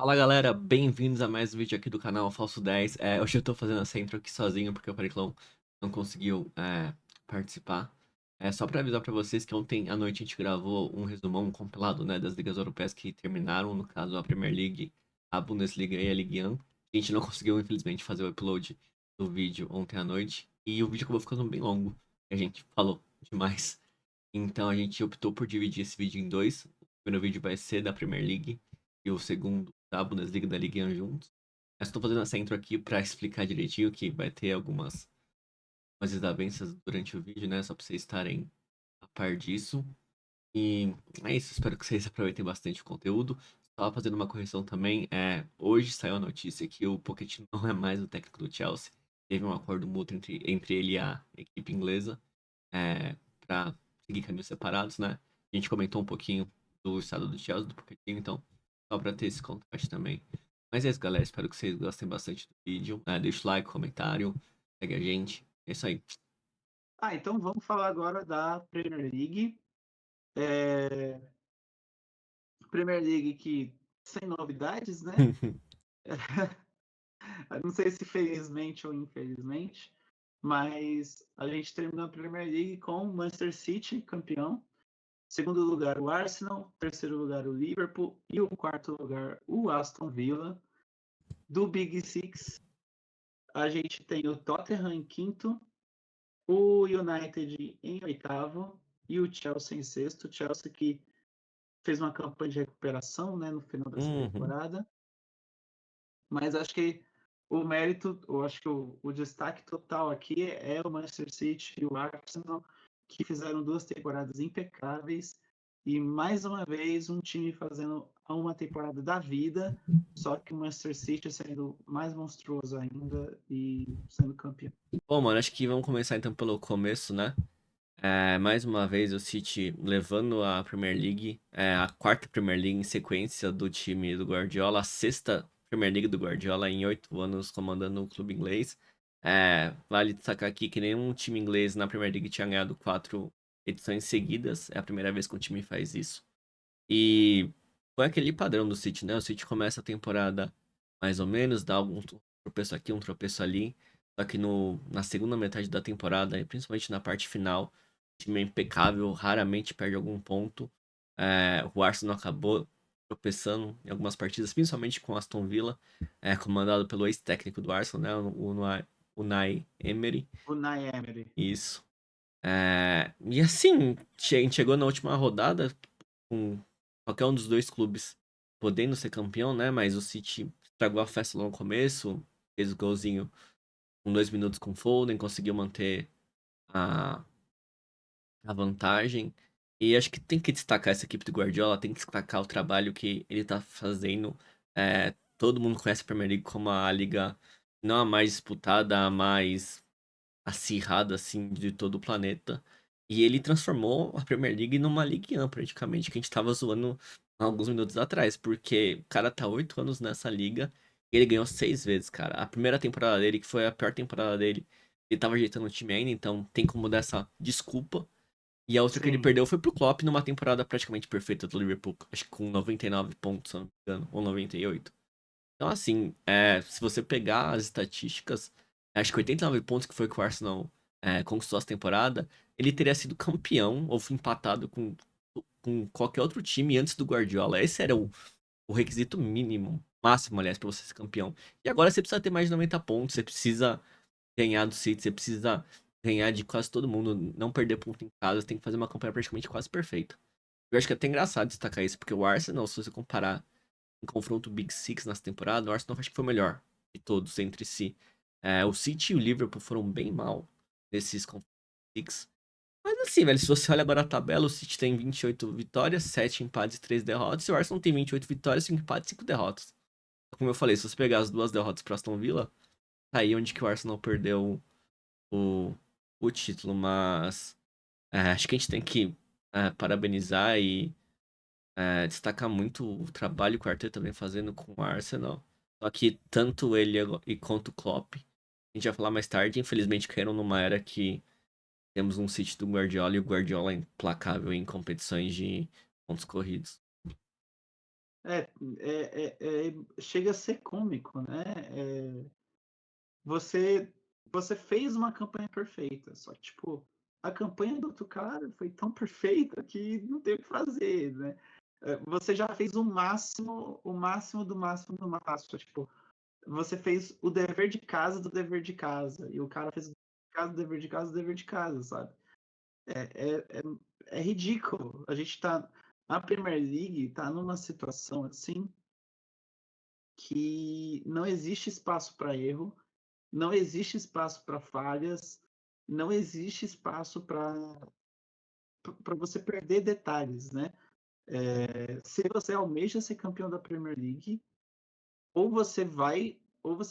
Fala galera, bem-vindos a mais um vídeo aqui do canal Falso 10. Hoje eu tô fazendo essa intro aqui sozinho porque o Periclão não conseguiu participar. Só pra avisar pra vocês que ontem à noite a gente gravou um resumão, um compilado, né, das ligas europeias que terminaram, no caso a Premier League, a Bundesliga e a Ligue 1. A gente não conseguiu, infelizmente, fazer o upload do vídeo ontem à noite e o vídeo acabou ficando bem longo, a gente falou demais. Então a gente optou por dividir esse vídeo em dois. O primeiro vídeo vai ser da Premier League e o segundo da Bundesliga e da Ligue 1 juntos. Eu estou fazendo essa intro aqui para explicar direitinho que vai ter algumas desavenças durante o vídeo, né? Só para vocês estarem a par disso. E é isso, espero que vocês aproveitem bastante o conteúdo. Estava fazendo uma correção também. Hoje saiu a notícia que o Pochettino não é mais o técnico do Chelsea. Teve um acordo mútuo entre ele e a equipe inglesa para seguir caminhos separados, né? A gente comentou um pouquinho do estado do Chelsea, do Pochettino, então só para ter esse contraste também. Mas é isso, galera. Espero que vocês gostem bastante do vídeo. Deixa o like, comentário, segue a gente. É isso aí. Então vamos falar agora da Premier League. É, Premier League que sem novidades, né? Não sei se felizmente ou infelizmente, mas a gente terminou a Premier League com o Manchester City campeão. Segundo lugar, o Arsenal. Terceiro lugar, o Liverpool. E o quarto lugar, o Aston Villa. Do Big Six, a gente tem o Tottenham em quinto, o United em oitavo e o Chelsea em sexto. O Chelsea que fez uma campanha de recuperação, né, no final dessa Uhum. temporada, mas acho que o mérito, eu acho que o destaque total aqui é o Manchester City e o Arsenal, que fizeram duas temporadas impecáveis e mais uma vez um time fazendo uma temporada da vida, só que o Manchester City sendo mais monstruoso ainda e sendo campeão. Bom, mano, acho que vamos começar então pelo começo, né? Mais uma vez o City levando a Premier League, a quarta Premier League em sequência do time do Guardiola, a sexta Premier League do Guardiola em 8 anos comandando o clube inglês. Vale destacar aqui que nenhum time inglês na Premier League tinha ganhado 4 edições seguidas, é a primeira vez que um time faz isso. E foi aquele padrão do City, né? O City começa a temporada mais ou menos, dá algum tropeço aqui, um tropeço ali. Só que na segunda metade da temporada, e principalmente na parte final, o time é impecável, raramente perde algum ponto. O Arsenal acabou tropeçando em algumas partidas, principalmente com o Aston Villa, comandado pelo ex-técnico do Arsenal, né? O Unai Emery. Unai Emery. Isso. E assim, a gente chegou na última rodada com qualquer um dos dois clubes podendo ser campeão, né? Mas o City estragou a festa lá no começo, fez o golzinho com 2 minutos com o Foden, conseguiu manter a, a vantagem. E acho que tem que destacar essa equipe do Guardiola, tem que destacar o trabalho que ele tá fazendo. Todo mundo conhece a Premier League como a liga não a mais disputada, a mais acirrada assim de todo o planeta. E ele transformou a Premier League numa Ligue 1 praticamente, que a gente tava zoando há alguns minutos atrás, porque o cara tá 8 anos nessa liga e ele ganhou 6 vezes, cara. A primeira temporada dele, que foi a pior temporada dele, ele tava ajeitando o time ainda, então tem como dar essa desculpa. E a outra que ele Sim, perdeu foi pro Klopp numa temporada praticamente perfeita do Liverpool, acho que com 99 pontos, se eu não me engano, ou 98. Então, assim, se você pegar as estatísticas, acho que 89 pontos que foi que o Arsenal conquistou essa temporada, ele teria sido campeão ou empatado com qualquer outro time antes do Guardiola. Esse era o requisito mínimo, máximo, aliás, para você ser campeão. E agora você precisa ter mais de 90 pontos, você precisa ganhar do City, você precisa ganhar de quase todo mundo, não perder ponto em casa, você tem que fazer uma campanha praticamente quase perfeita. Eu acho que é até engraçado destacar isso, porque o Arsenal, se você comparar em confronto Big Six nessa temporada, o Arsenal acho que foi o melhor de todos entre si. O City e o Liverpool foram bem mal nesses confrontos Six. Mas assim, velho, se você olha agora a tabela, o City tem 28 vitórias, 7 empates e 3 derrotas, e o Arsenal tem 28 vitórias, 5 empates e 5 derrotas. Como eu falei, se você pegar as duas derrotas para Aston Villa, tá aí onde que o Arsenal perdeu o, o título, mas acho que a gente tem que parabenizar e destacar muito o trabalho que o Arteta vem fazendo com o Arsenal. Só que tanto ele e quanto o Klopp, a gente vai falar mais tarde, infelizmente caíram numa era que temos um City do Guardiola e o Guardiola é implacável em competições de pontos corridos. É, chega a ser cômico, né? Você, você fez uma campanha perfeita, só que, tipo, a campanha do outro cara foi tão perfeita que não tem o que fazer, né? Você já fez o máximo do máximo do máximo. Tipo, você fez o dever de casa do dever de casa, e o cara fez o dever de casa do dever de casa, sabe? É ridículo. A Premier League tá numa situação assim que não existe espaço para erro, não existe espaço para falhas, não existe espaço para você perder detalhes, né? Se você almeja ser campeão da Premier League, ou você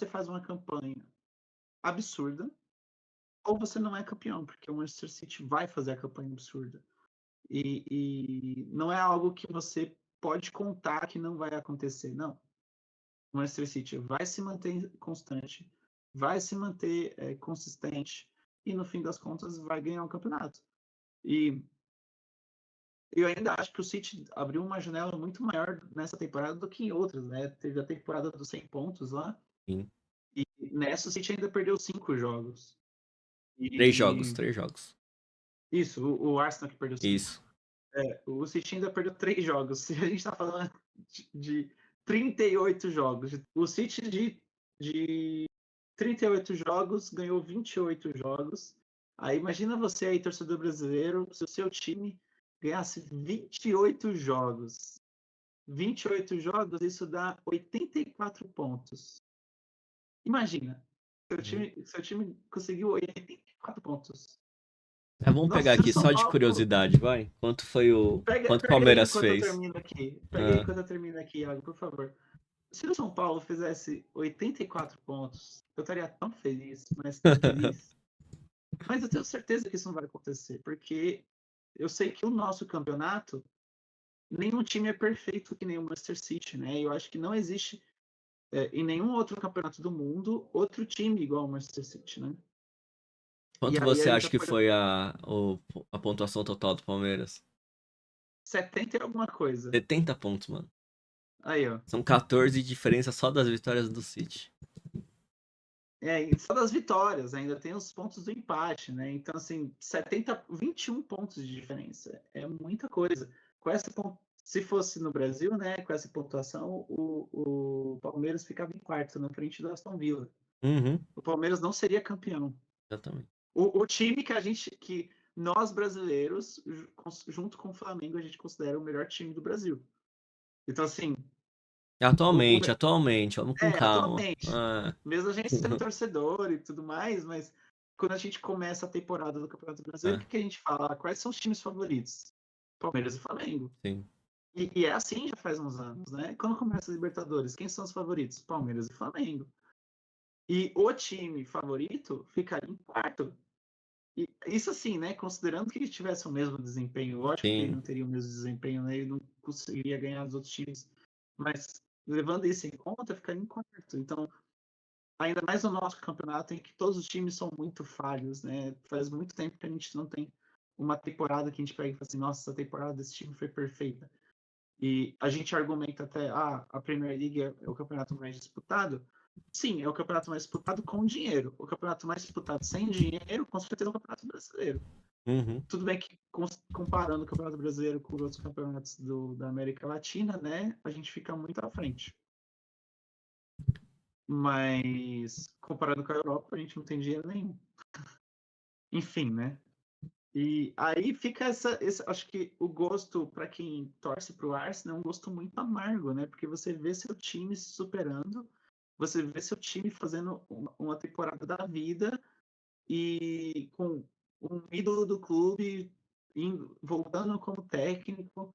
faz uma campanha absurda, ou você não é campeão, porque o Manchester City vai fazer a campanha absurda. E não é algo que você pode contar que não vai acontecer, não. O Manchester City vai se manter constante, vai se manter consistente e no fim das contas vai ganhar o campeonato. E eu ainda acho que o City abriu uma janela muito maior nessa temporada do que em outras, né? Teve a temporada dos 100 pontos lá Sim. e nessa o City ainda perdeu 5 jogos. Três jogos, E três jogos. isso, o Arsenal que perdeu 5. Isso. O City ainda perdeu 3 jogos. Se a gente está falando de 38 jogos, o City de 38 jogos ganhou 28 jogos. Aí imagina você aí, torcedor brasileiro, se o seu time ganhasse 28 jogos. 28 jogos, isso dá 84 pontos. Imagina, Uhum. seu time conseguiu 84 pontos. Vamos Nossa, pegar se o aqui São só de Paulo curiosidade, vai. Quanto foi o. Quanto o Pega aí Palmeiras enquanto eu fez? termino aqui. Pega aí Ah, enquanto eu termino aqui, Iago, por favor. Se o São Paulo fizesse 84 pontos, eu estaria tão feliz, mas tão feliz. Mas eu tenho certeza que isso não vai acontecer, porque eu sei que o nosso campeonato, nenhum time é perfeito que nem o Manchester City, né? Eu acho que não existe em nenhum outro campeonato do mundo outro time igual ao Manchester City, né? E quanto aí você a gente acha já que pode. foi a pontuação total do Palmeiras? 70 e alguma coisa. 70 pontos, mano. Aí, ó. São 14 de diferença só das vitórias do City. E só das vitórias, ainda tem os pontos do empate, né? Então, assim, 21 pontos de diferença. É muita coisa. Se fosse no Brasil, né, com essa pontuação, o Palmeiras ficava em quarto, na frente do Aston Villa. Uhum, O Palmeiras não seria campeão. exatamente. O time que nós brasileiros, junto com o Flamengo, a gente considera o melhor time do Brasil. Então, assim, o, o, Atualmente, vamos com calma. atualmente. Ah, Mesmo a gente sendo torcedor e tudo mais, mas quando a gente começa a temporada do Campeonato Brasileiro, o ah, que a gente fala? Quais são os times favoritos? Palmeiras e Flamengo. sim. E é assim já faz uns anos, né? Quando começa a Libertadores, quem são os favoritos? Palmeiras e Flamengo. E o time favorito ficaria em quarto. E isso assim, né? Considerando que ele tivesse o mesmo desempenho, lógico que ele Sim. não teria o mesmo desempenho, né? Ele não conseguiria ganhar os outros times. Mas levando isso em conta, ficaria em quarto. Então, ainda mais no nosso campeonato, em que todos os times são muito falhos, né? Faz muito tempo que a gente não tem uma temporada que a gente pega e fala assim, nossa, essa temporada desse time foi perfeita. E a gente argumenta até, a Premier League é o campeonato mais disputado. Sim, é o campeonato mais disputado com dinheiro. O campeonato mais disputado sem dinheiro, com certeza, é o Campeonato Brasileiro. Uhum. Tudo bem que, comparando o Campeonato Brasileiro com outros campeonatos da América Latina, né, a gente fica muito à frente. Mas, comparando com a Europa, a gente não tem dinheiro nenhum. Enfim, né? E aí fica acho que o gosto para quem torce para o Arsenal é um gosto muito amargo, né? Porque você vê seu time se superando, você vê seu time fazendo uma temporada da vida e com um ídolo do clube voltando como técnico,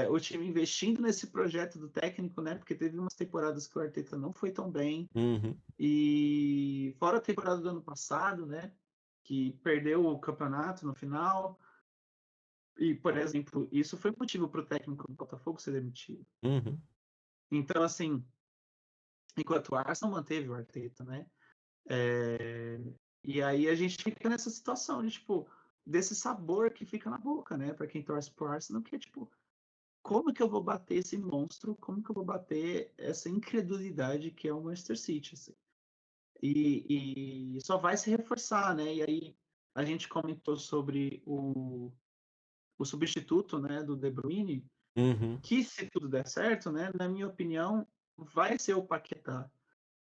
o time investindo nesse projeto do técnico, né? Porque teve umas temporadas que o Arteta não foi tão bem, Uhum. e fora a temporada do ano passado, né? Que perdeu o campeonato no final. E, por exemplo, isso foi motivo para o técnico do Botafogo ser demitido. Uhum. Então, assim, enquanto o Arsenal manteve o Arteta, né? E aí a gente fica nessa situação de, tipo, desse sabor que fica na boca, né? Para quem torce pro Arsenal, que é, tipo, como que eu vou bater esse monstro? Como que eu vou bater essa incredulidade que é o Manchester City, assim? E só vai se reforçar, né? E aí a gente comentou sobre o substituto, né, do De Bruyne, Uhum. que se tudo der certo, né, na minha opinião, vai ser o Paquetá.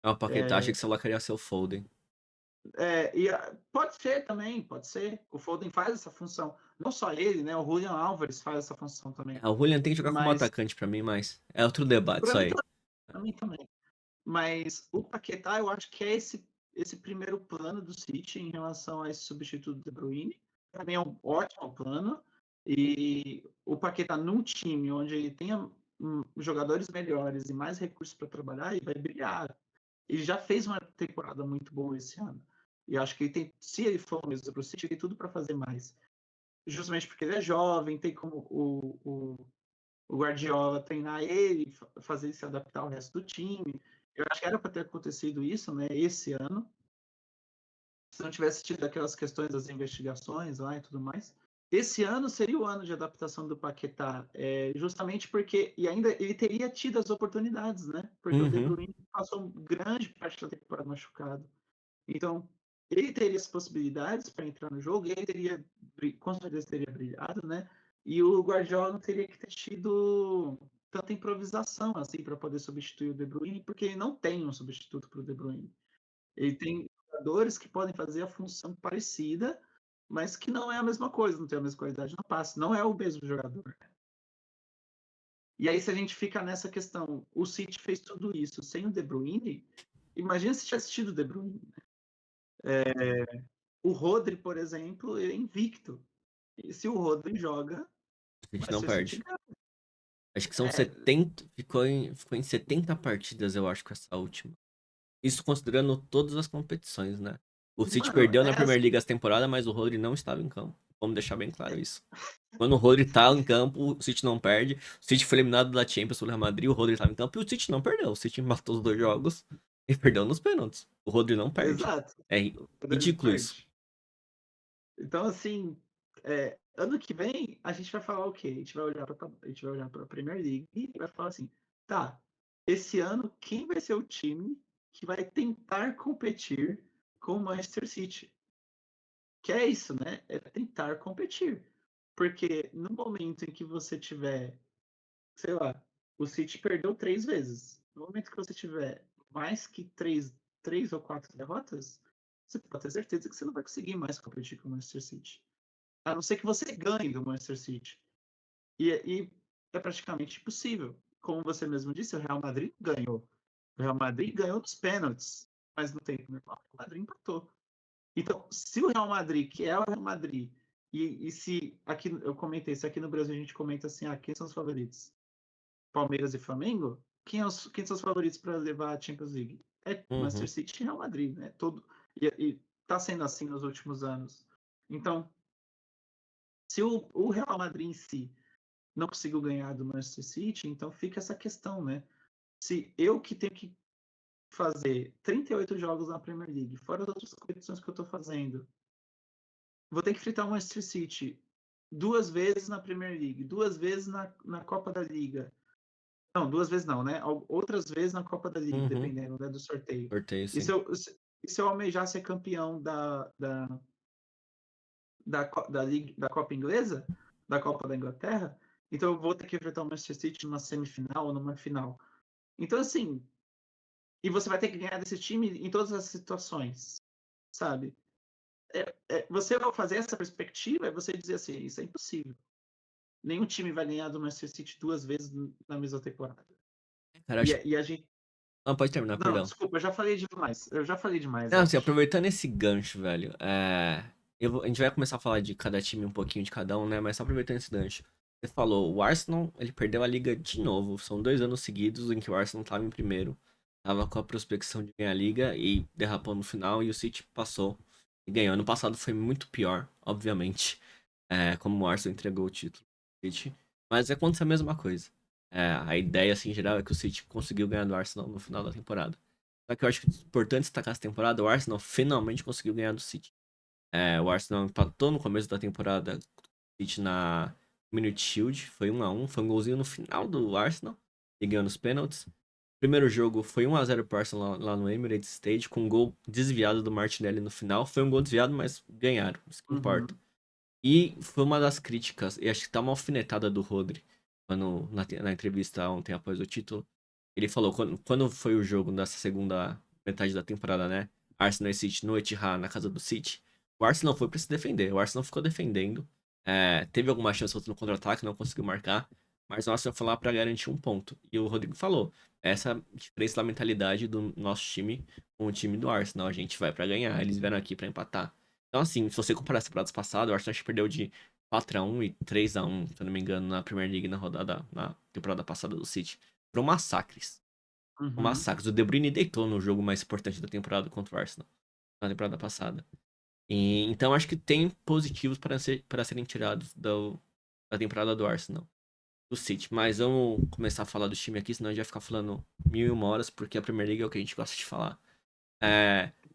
É o Paquetá, achei que você queria ser o Foden. Pode ser também, pode ser. O Foden faz essa função. Não só ele, né? O Julian Álvares faz essa função também. O Willian tem que jogar como Mas atacante pra mim, mas é outro debate para isso mim, aí. para mim também. Mas o Paquetá, eu acho que é esse primeiro plano do City em relação a esse substituto do De Bruyne. Para mim é um ótimo plano. E o Paquetá num time onde ele tenha jogadores melhores e mais recursos para trabalhar, ele vai brilhar. Ele já fez uma temporada muito boa esse ano. E acho que ele tem, se ele for mesmo para o City, ele tem tudo para fazer mais. Justamente porque ele é jovem, tem como o Guardiola treinar ele, fazer ele se adaptar ao resto do time. Eu acho que era para ter acontecido isso, né, esse ano, se não tivesse tido aquelas questões das investigações lá e tudo mais. Esse ano seria o ano de adaptação do Paquetá, justamente porque, e ainda ele teria tido as oportunidades, né? Porque o De Uhum. Bruyne passou grande parte da temporada machucado. Então, ele teria as possibilidades para entrar no jogo, e ele teria, com certeza teria brilhado, né? E o Guardiola não teria que ter tido tanta improvisação assim para poder substituir o De Bruyne, porque ele não tem um substituto para o De Bruyne. Ele tem jogadores que podem fazer a função parecida, mas que não é a mesma coisa, não tem a mesma qualidade no passe, não é o mesmo jogador. E aí, se a gente fica nessa questão, o City fez tudo isso sem o De Bruyne, imagina se tivesse tido o De Bruyne. O Rodri, por exemplo, é invicto. E se o Rodri joga, A o gente não Manchester City perde. ganha. Acho que são É, 70. Ficou em 70 partidas, eu acho, com essa última. Isso considerando todas as competições, né? O City mano, perdeu na é Premier assim. League essa temporada, mas o Rodri não estava em campo. Vamos deixar bem claro isso. Quando o Rodri tá em campo, o City não perde. O City foi eliminado da Champions pelo Real Madrid, o Rodri estava em campo e o City não perdeu. O City matou os dois jogos e perdeu nos pênaltis. O Rodri não perde. Exato. É Ele ridículo isso. perde. Então, assim, ano que vem a gente vai falar o quê? A gente vai olhar para a Premier League e vai falar assim, tá, esse ano quem vai ser o time que vai tentar competir com o Manchester City? Que é isso, né? É tentar competir. Porque no momento em que você tiver, sei lá, o City perdeu 3 vezes. No momento que você tiver mais que três ou quatro derrotas, você pode ter certeza que você não vai conseguir mais competir com o Manchester City. A não ser que você ganhe do Manchester City. E é praticamente impossível. Como você mesmo disse, o Real Madrid ganhou. O Real Madrid ganhou nos pênaltis, mas no tempo normal, o Real Madrid empatou. Então, se o Real Madrid, que é o Real Madrid, e se aqui eu comentei, se aqui no Brasil a gente comenta assim, quem são os favoritos? Palmeiras e Flamengo? Quem são os favoritos para levar a Champions League? É Manchester Uhum. City e Real Madrid, né? E tá sendo assim nos últimos anos. Então, se o Real Madrid em si não conseguiu ganhar do Manchester City, então fica essa questão, né? Se eu que tenho que fazer 38 jogos na Premier League, fora as outras competições que eu estou fazendo, vou ter que enfrentar o Manchester City 2 vezes na Premier League, 2 vezes na Copa da Liga. Não, 2 vezes não, né? Outras vezes na Copa da Liga, Uhum. dependendo, né, do sorteio. Sorteio, E se sim. eu almejar ser campeão da Copa Inglesa, da Copa da Inglaterra, então eu vou ter que enfrentar o Manchester City numa semifinal ou numa final. Então, assim, e você vai ter que ganhar desse time em todas as situações, sabe? Você vai fazer essa perspectiva e você dizer assim, isso é impossível. Nenhum time vai ganhar do Manchester City 2 vezes na mesma temporada. Cara, E, acho... e a gente. Não, pode terminar, Não, perdão. desculpa, eu já falei demais. Eu já falei demais, Não, eu assim, acho. aproveitando esse gancho, velho, a gente vai começar a falar de cada time um pouquinho de cada um, né? Mas só aproveitando esse gancho. Você falou, o Arsenal, ele perdeu a liga de novo. São 2 anos seguidos em que o Arsenal tava em primeiro. Tava com a prospecção de ganhar a liga e derrapou no final e o City passou e ganhou. Ano passado foi muito pior, obviamente. Como o Arsenal entregou o título ao City. Mas aconteceu a mesma coisa. A ideia, assim, em geral, é que o City conseguiu ganhar do Arsenal no final da temporada. Só que eu acho que é importante destacar essa temporada, o Arsenal finalmente conseguiu ganhar do City. O Arsenal empatou no começo da temporada com o City Community Shield, foi 1-1, foi um golzinho no final do Arsenal, e ganhou nos pênaltis. Primeiro jogo foi 1-0 pro Arsenal lá no Emirates Stadium, com um gol desviado do Martinelli no final. Foi um gol desviado, mas ganharam, isso que importa. Uhum, E foi uma das críticas, e acho que tá uma alfinetada do Rodri, na entrevista ontem após o título. Ele falou, quando foi o jogo dessa segunda metade da temporada, né? Arsenal e City no Etihad, na casa do City. O Arsenal foi pra se defender, o Arsenal ficou defendendo. Teve alguma chance no contra-ataque, não conseguiu marcar. Mas o Arsenal foi lá pra garantir um ponto. E o Rodrigo falou, essa diferença da mentalidade do nosso time com o time do Arsenal. A gente vai pra ganhar, eles vieram aqui pra empatar. Então, assim, se você comparar as temporadas passadas, o Arsenal acho que perdeu de 4-1 e 3-1, se eu não me engano, na Premier League na temporada passada do City. Foram massacres. Foram uhum. massacres. O De Bruyne deitou no jogo mais importante da temporada contra o Arsenal, na temporada passada. Então, acho que tem positivos para serem tirados da temporada do Arsenal, do City. Mas vamos começar a falar do time aqui, senão a gente vai ficar falando mil e uma horas, porque a Premier League é o que a gente gosta de falar.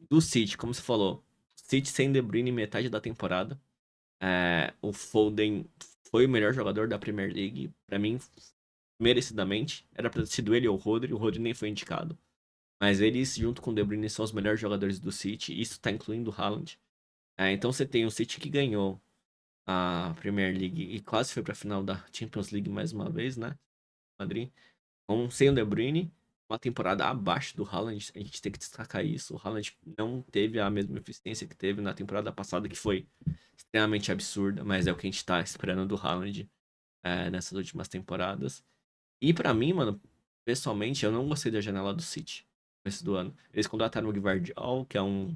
Do City, como você falou, City sem De Bruyne metade da temporada. O Foden foi o melhor jogador da Premier League, pra mim, merecidamente. Era pra ter sido ele ou o Rodri nem foi indicado. Mas eles, junto com o De Bruyne, são os melhores jogadores do City, isso tá incluindo o Haaland. Então você tem o City que ganhou a Premier League e quase foi pra final da Champions League mais uma vez, né? Madrid. Sem o De Bruyne, uma temporada abaixo do Haaland, a gente tem que destacar isso. O Haaland não teve a mesma eficiência que teve na temporada passada, que foi extremamente absurda, mas é o que a gente tá esperando do Haaland nessas últimas temporadas. E pra mim, mano, pessoalmente, eu não gostei da janela do City esse do ano. Eles contrataram o Gvardiol, que é um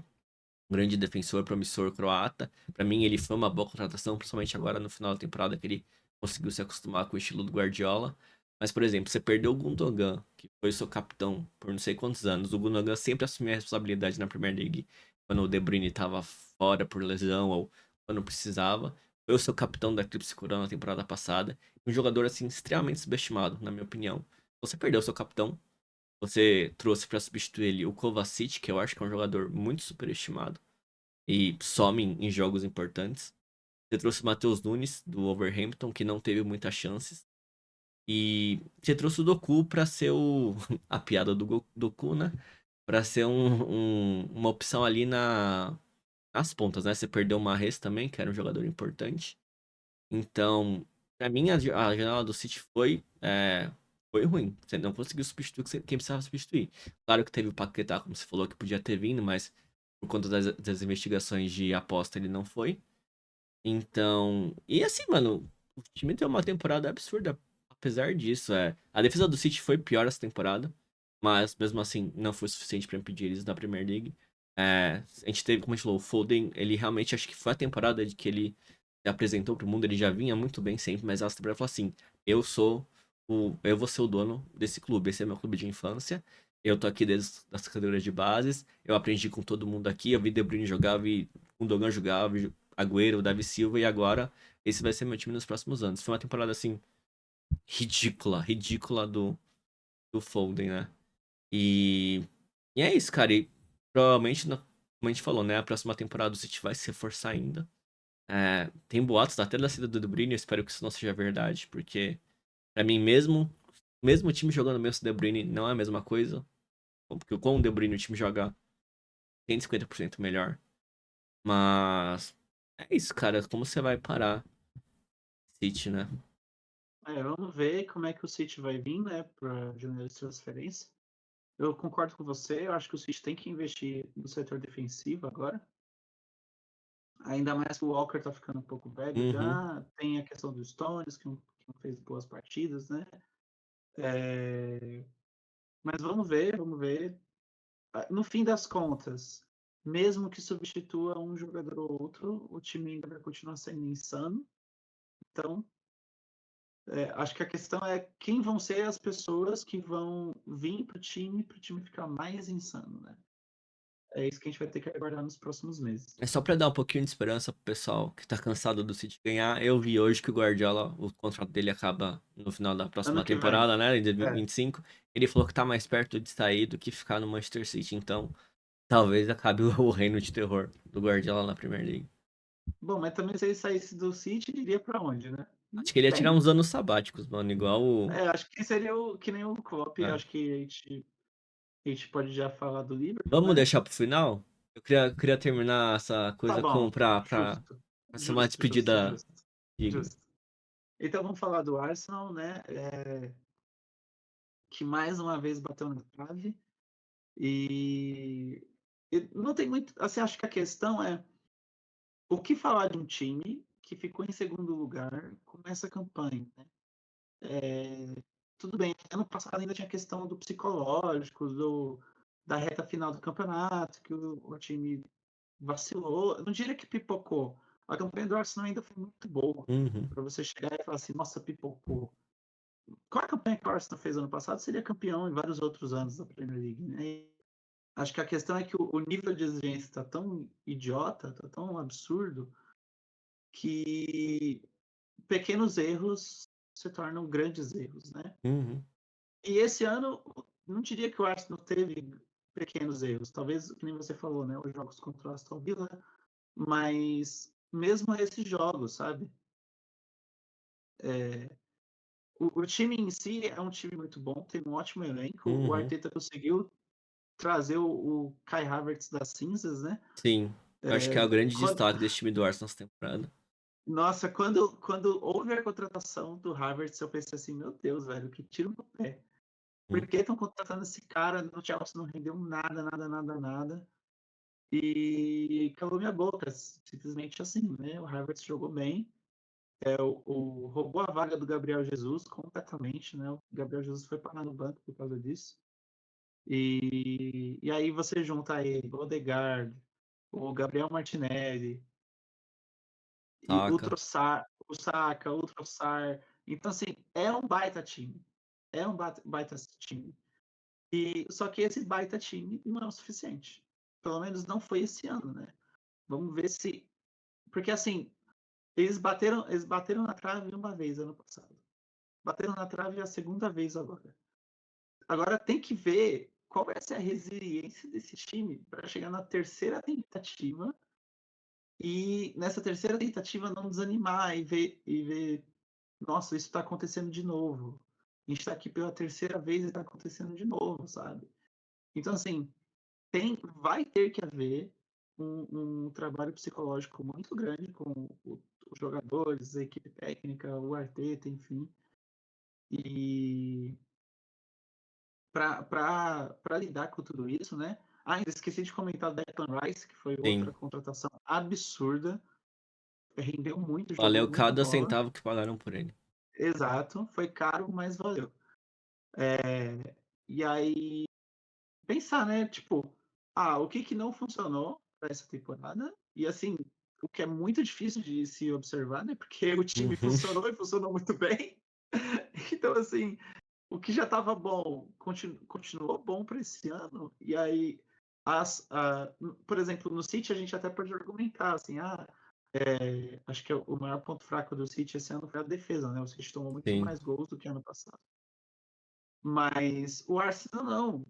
grande defensor promissor croata. Pra mim, ele foi uma boa contratação, principalmente agora no final da temporada, que ele conseguiu se acostumar com o estilo do Guardiola. Mas, por exemplo, você perdeu o Gundogan, que foi seu capitão por não sei quantos anos. O Gundogan sempre assumiu a responsabilidade na Premier League quando o De Bruyne estava fora por lesão ou quando precisava. Foi o seu capitão da Eclipse Coroa na temporada passada. Um jogador, assim, extremamente subestimado, na minha opinião. Você perdeu o seu capitão, você trouxe para substituir ele o Kovacic, que eu acho que é um jogador muito superestimado e some em jogos importantes. Você trouxe o Matheus Nunes, do Wolverhampton, que não teve muitas chances. E você trouxe o Doku pra ser a piada do Doku, né? Pra ser uma opção ali nas pontas, né? Você perdeu o Mahrez também, que era um jogador importante. Então, pra mim, a janela do City foi ruim. Você não conseguiu substituir quem precisava substituir. Claro que teve o Paquetá, como você falou, que podia ter vindo, mas por conta das investigações de aposta ele não foi. Então, e assim, mano, o time tem uma temporada absurda. Apesar disso, a defesa do City foi pior essa temporada, mas mesmo assim não foi suficiente pra impedir eles da Premier League. A gente teve, como a gente falou, o Foden, ele realmente acho que foi a temporada de que ele se apresentou pro mundo, ele já vinha muito bem sempre, mas essa temporada falou assim: eu vou ser o dono desse clube, esse é meu clube de infância. Eu tô aqui desde as categorias de bases, eu aprendi com todo mundo aqui, eu vi De Bruyne jogar, eu vi Gundogan jogar, Agüero, Davi Silva, e agora esse vai ser meu time nos próximos anos. Foi uma temporada, assim, ridícula, ridícula do Foden, né? E, e é isso, cara. E provavelmente, como a gente falou, né? A próxima temporada o City vai se reforçar ainda. Tem boatos até da saída do De Bruyne, eu espero que isso não seja verdade, porque, pra mim, mesmo o time jogando mesmo o De Bruyne não é a mesma coisa. Porque com o De Bruyne o time joga 150% melhor. Mas é isso, cara. Como você vai parar City, né? Vamos ver como é que o City vai vir, né, para janeiro de transferência. Eu concordo com você, eu acho que o City tem que investir no setor defensivo agora. Ainda mais que o Walker tá ficando um pouco velho Uhum. já. Tem a questão dos Stones, que não fez boas partidas, né? Mas vamos ver, vamos ver. No fim das contas, mesmo que substitua um jogador ou outro, o time ainda vai continuar sendo insano. Então, acho que a questão é quem vão ser as pessoas que vão vir para o time ficar mais insano, né? É isso que a gente vai ter que aguardar nos próximos meses. É só pra dar um pouquinho de esperança pro pessoal que tá cansado do City ganhar. Eu vi hoje que o Guardiola, o contrato dele acaba no final da próxima Ano que vem. temporada, né? Em É. 2025. Ele falou que tá mais perto de sair do que ficar no Manchester City. Então, talvez acabe o reino de terror do Guardiola na Premier League. Bom, mas também se ele saísse do City, ele iria para onde, né? Acho que ele ia tirar Tem. uns anos sabáticos, mano, igual o... Acho que seria que nem o Klopp. Ah, Acho que a gente pode já falar do Liverpool, vamos né? deixar pro final? Eu queria terminar essa Tá coisa bom, pra justo. ser uma Justo, justo, despedida justo. digna. Justo. Então vamos falar do Arsenal, né? Que mais uma vez bateu na trave. E, e não tem muito. Assim, acho que a questão é o que falar de um time que ficou em segundo lugar com essa campanha, né? Tudo bem, ano passado ainda tinha a questão do psicológico, da reta final do campeonato, que o time vacilou. Eu não diria que pipocou. A campanha do Arsenal ainda foi muito boa. Uhum, Para você chegar e falar assim, nossa, pipocou. Qual a campanha que o Arsenal fez ano passado? Seria campeão em vários outros anos da Premier League, né? E acho que a questão é que o nível de exigência está tão idiota, está tão absurdo, que pequenos erros se tornam grandes erros, né? uhum, E esse ano, não diria que o Arsenal teve pequenos erros. Talvez, que nem você falou, né? Os jogos contra o Aston Villa, mas mesmo esses jogos, sabe? O time em si é um time muito bom, tem um ótimo elenco. O uhum. Arteta conseguiu trazer o Kai Havertz das cinzas, né? Sim, eu acho que é o grande Quando, destaque desse time do Arsenal essa temporada. nossa, quando houve a contratação do Havertz, eu pensei assim, meu Deus, velho, que tiro no pé. Por Hum, que estão contratando esse cara? No Chelsea não rendeu nada, nada, nada, nada. E calou minha boca, simplesmente assim, né? O Havertz jogou bem, roubou a vaga do Gabriel Jesus completamente, né? O Gabriel Jesus foi parar no banco por causa disso. E aí você junta ele, o Odegaard, o Gabriel Martinelli, e Saca. O Saka, o Trossard. Então, assim, é um baita time. É um baita time. Só que esse baita time não é o suficiente. Pelo menos não foi esse ano, né? Vamos ver se. Porque, assim, eles bateram na trave uma vez ano passado. Bateram na trave a segunda vez agora. Agora tem que ver qual vai ser a resiliência desse time para chegar na terceira tentativa e nessa terceira tentativa não desanimar e ver, nossa, isso está acontecendo de novo. A gente está aqui pela terceira vez e está acontecendo de novo, sabe? Então, assim, vai ter que haver um trabalho psicológico muito grande com os jogadores, a equipe técnica, o Arteta, enfim, e para lidar com tudo isso, né? Ah, ainda esqueci de comentar o Declan Rice, que foi outra Sim. contratação absurda, rendeu muito, jogou Valeu muita cada bola. centavo que pagaram por ele. Exato, foi caro, mas valeu. E aí, pensar, né? Tipo, o que não funcionou para essa temporada? E assim, o que é muito difícil de se observar, né? Porque o time Uhum, funcionou e funcionou muito bem. Então, assim, o que já estava bom continuou bom para esse ano. E aí, por exemplo, no City a gente até pode argumentar assim, acho que o maior ponto fraco do City esse ano foi a defesa, né? O City tomou muito sim. mais gols do que ano passado. Mas o Arsenal não.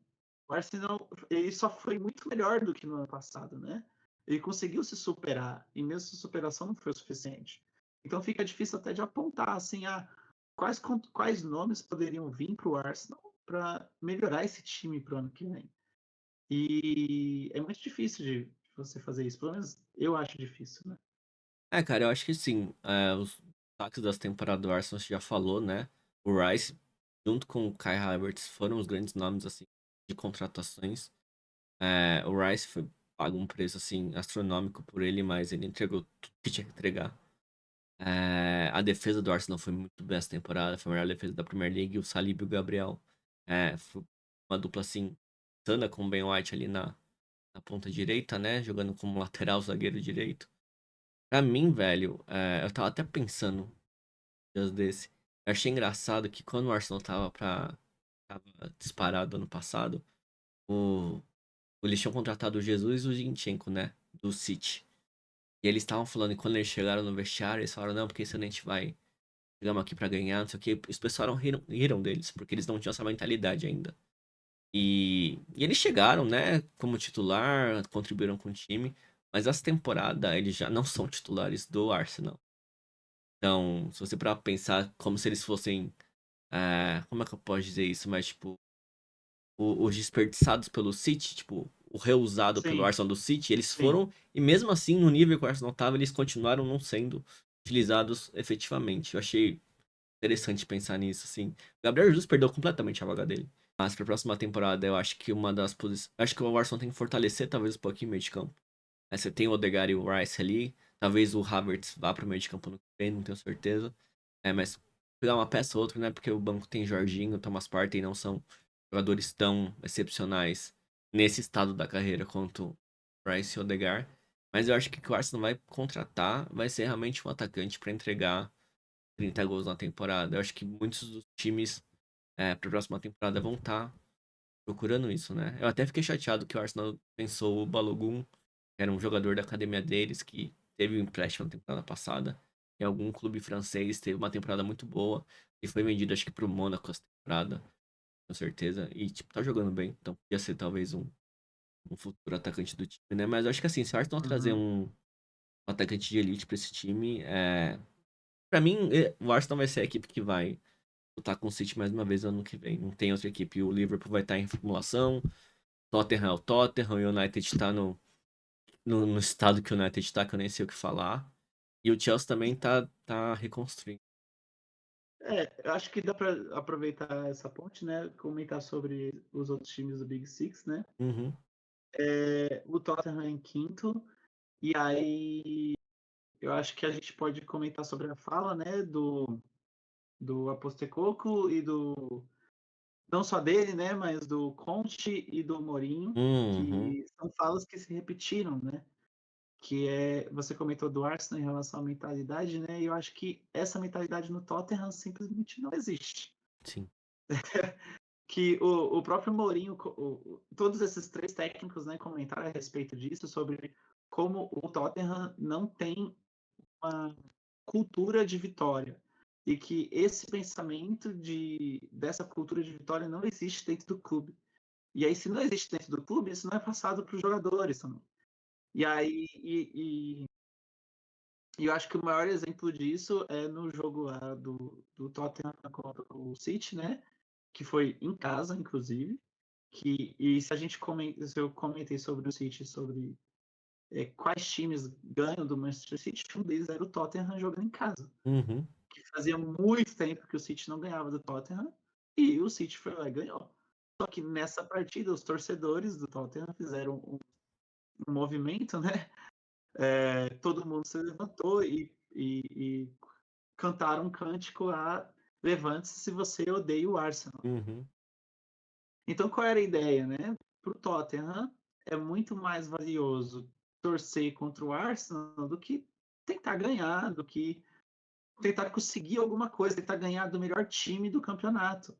O Arsenal ele só foi muito melhor do que no ano passado, né? Ele conseguiu se superar e mesmo essa superação não foi o suficiente. Então fica difícil até de apontar assim, quais nomes poderiam vir para o Arsenal para melhorar esse time para o ano que vem. E é muito difícil de você fazer isso, pelo menos eu acho difícil, né? É, cara, eu acho que sim. Os destaques das temporadas do Arsenal você já falou, né? O Rice, junto com o Kai Havertz, foram os grandes nomes, assim, de contratações. O Rice foi pago um preço, assim, astronômico por ele, mas ele entregou tudo que tinha que entregar. A defesa do Arsenal foi muito bem essa temporada, foi a melhor defesa da Premier League. O Saliba e o Gabriel foi uma dupla, assim, insana com o Ben White ali na ponta direita, né? Jogando como lateral zagueiro direito. Pra mim, velho, eu tava até pensando dias desse. Eu achei engraçado que quando o Arsenal tava disparado ano passado, o, eles tinham contratado o Jesus e o Zinchenko, né? Do City. E eles estavam falando, e quando eles chegaram no vestiário, eles falaram, não, porque senão a gente vai. Chegamos aqui pra ganhar, não sei o quê. Os pessoal riram deles, porque eles não tinham essa mentalidade ainda. E eles chegaram, né, como titular, contribuíram com o time. Mas essa temporada eles já não são titulares do Arsenal. Então, se você para pensar como se eles fossem, como é que eu posso dizer isso? Mas, tipo, os desperdiçados pelo City, tipo, o reusado pelo Sim, Arsenal do City, eles sim. foram, e mesmo assim, no nível que o Arsenal tava, eles continuaram não sendo utilizados efetivamente. Eu achei interessante pensar nisso, assim. O Gabriel Jesus perdeu completamente a vaga dele. Mas pra próxima temporada, eu acho que uma das posições. Acho que o Arsenal tem que fortalecer talvez um pouquinho o meio de campo. Você tem o Odegaard e o Rice ali. Talvez o Havertz vá pro meio de campo no que vem, não tenho certeza. Mas pegar uma peça ou outra, né? Porque o banco tem Jorginho, Thomas Partey, não são jogadores tão excepcionais nesse estado da carreira quanto Rice e Odegaard. Mas eu acho que o que o Arsenal vai contratar vai ser realmente um atacante para entregar 30 gols na temporada. Eu acho que muitos dos times para a próxima temporada vão estar procurando isso, né? Eu até fiquei chateado que o Arsenal pensou o Balogun, que era um jogador da academia deles, que teve um empréstimo na temporada passada, em algum clube francês, teve uma temporada muito boa, e foi vendido acho que pro Mônaco essa temporada, com certeza, e tipo, tá jogando bem, então podia ser talvez um futuro atacante do time, né? Mas eu acho que assim, se o Arsenal trazer Uhum. um atacante de elite pra esse time, pra mim, o Arsenal vai ser a equipe que vai lutar com o City mais uma vez ano que vem. Não tem outra equipe. O Liverpool vai estar em formulação. Tottenham é o Tottenham. O United está no estado que o United está, que eu nem sei o que falar. E o Chelsea também tá reconstruindo. Eu acho que dá para aproveitar essa ponte, né? Comentar sobre os outros times do Big Six, né? Uhum. O Tottenham em quinto, e aí eu acho que a gente pode comentar sobre a fala, né? Do Apostecoglou e do não só dele, né? Mas do Conte e do Mourinho, Uhum. que são falas que se repetiram, né? Que você comentou do Arsenal em relação à mentalidade, né? E eu acho que essa mentalidade no Tottenham simplesmente não existe. Sim. Que o próprio Mourinho, todos esses três técnicos, né, comentaram a respeito disso, sobre como o Tottenham não tem uma cultura de vitória e que esse pensamento dessa cultura de vitória não existe dentro do clube. E aí, se não existe dentro do clube, isso não é passado para os jogadores também. E aí, e eu acho que o maior exemplo disso é no jogo lá do Tottenham contra o City, né? Que foi em casa, inclusive. E se a gente se eu comentei sobre o City, sobre quais times ganham do Manchester City, um deles era o Tottenham jogando em casa. Uhum. Que fazia muito tempo que o City não ganhava do Tottenham e o City foi lá e ganhou. Só que nessa partida, os torcedores do Tottenham fizeram um movimento, né? Todo mundo se levantou e cantaram um cântico lá: levante-se se você odeia o Arsenal. Uhum. Então, qual era a ideia, né? Para o Tottenham, é muito mais valioso torcer contra o Arsenal do que tentar ganhar, do que tentar conseguir alguma coisa, tentar ganhar do melhor time do campeonato.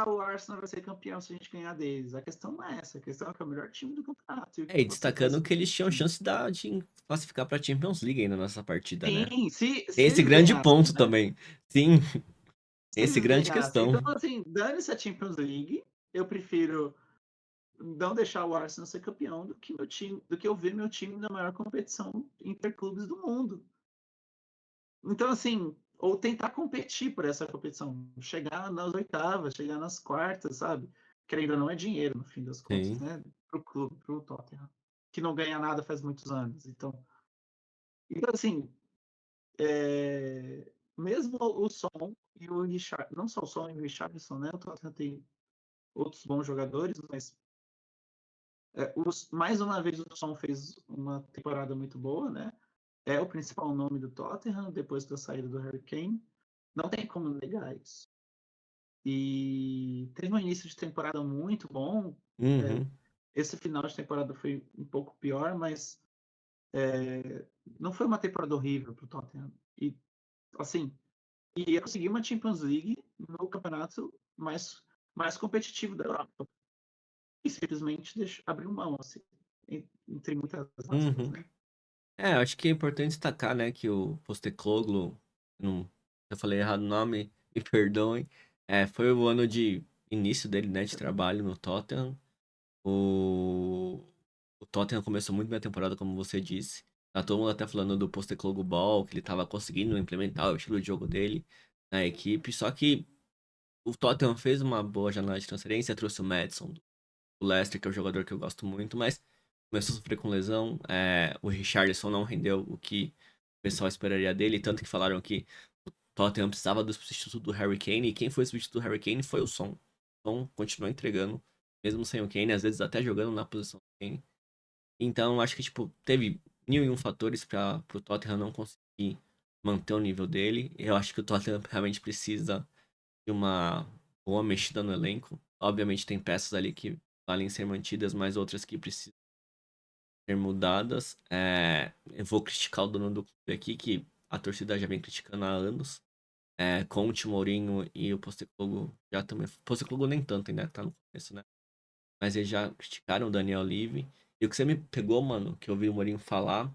O Arsenal vai ser campeão se a gente ganhar deles. A questão não é essa, a questão é que é o melhor time do campeonato. E o E que você faz destacando com que eles esse tinham time? chance de classificar pra Champions League ainda nessa partida, né? Sim, se Tem esse eles grande ganhassem, ponto né? também. Sim, Se tem esse eles grande ganhassem. questão. Então, assim, dane-se a Champions League. Eu prefiro não deixar o Arsenal ser campeão do que meu time, do que eu ver meu time na maior competição interclubes do mundo. Então, assim, ou tentar competir por essa competição, chegar nas oitavas, chegar nas quartas, sabe? Que ainda não é dinheiro, no fim das contas, Sim. né? Pro clube, pro Tottenham, que não ganha nada faz muitos anos. Então assim, mesmo o Son e o Richard, não só o Son e o Richardson, né? O Tottenham tem outros bons jogadores, mas mais uma vez o Son fez uma temporada muito boa, né? É o principal nome do Tottenham depois da saída do Harry Kane. Não tem como negar isso. E teve um início de temporada muito bom. É, Uhum. esse final de temporada foi um pouco pior, mas não foi uma temporada horrível para o Tottenham. E assim, ia conseguir uma Champions League no campeonato mais competitivo da Europa. E simplesmente abriu mão, assim, entre muitas aspas, Uhum. né? Acho que é importante destacar, né, que o Postecoglou, não, eu falei errado o nome, me perdoem, foi o ano de início dele, né, de trabalho no Tottenham. O, o Tottenham começou muito bem a temporada, como você disse. Tá todo mundo até falando do Postecoglou Ball, que ele tava conseguindo implementar o estilo de jogo dele na equipe, só que o Tottenham fez uma boa janela de transferência, trouxe o Maddison do Leicester, que é um jogador que eu gosto muito, mas começou a sofrer com lesão. O Richarlison não rendeu o que o pessoal esperaria dele, tanto que falaram que o Tottenham precisava do substituto do Harry Kane, e quem foi o substituto do Harry Kane foi o Son. O Son continuou entregando, mesmo sem o Kane, às vezes até jogando na posição do Kane. Então, acho que, tipo, teve mil e um fatores para o Tottenham não conseguir manter o nível dele. Eu acho que o Tottenham realmente precisa de uma boa mexida no elenco. Obviamente tem peças ali que valem ser mantidas, mas outras que precisam ser mudadas. Eu vou criticar o dono do clube aqui, que a torcida já vem criticando há anos. Com o Timourinho e o Postecoglou já também. Postecoglou nem tanto ainda, tá no começo, né? Mas eles já criticaram o Daniel Levy. E o que você me pegou, mano, que eu ouvi o Mourinho falar,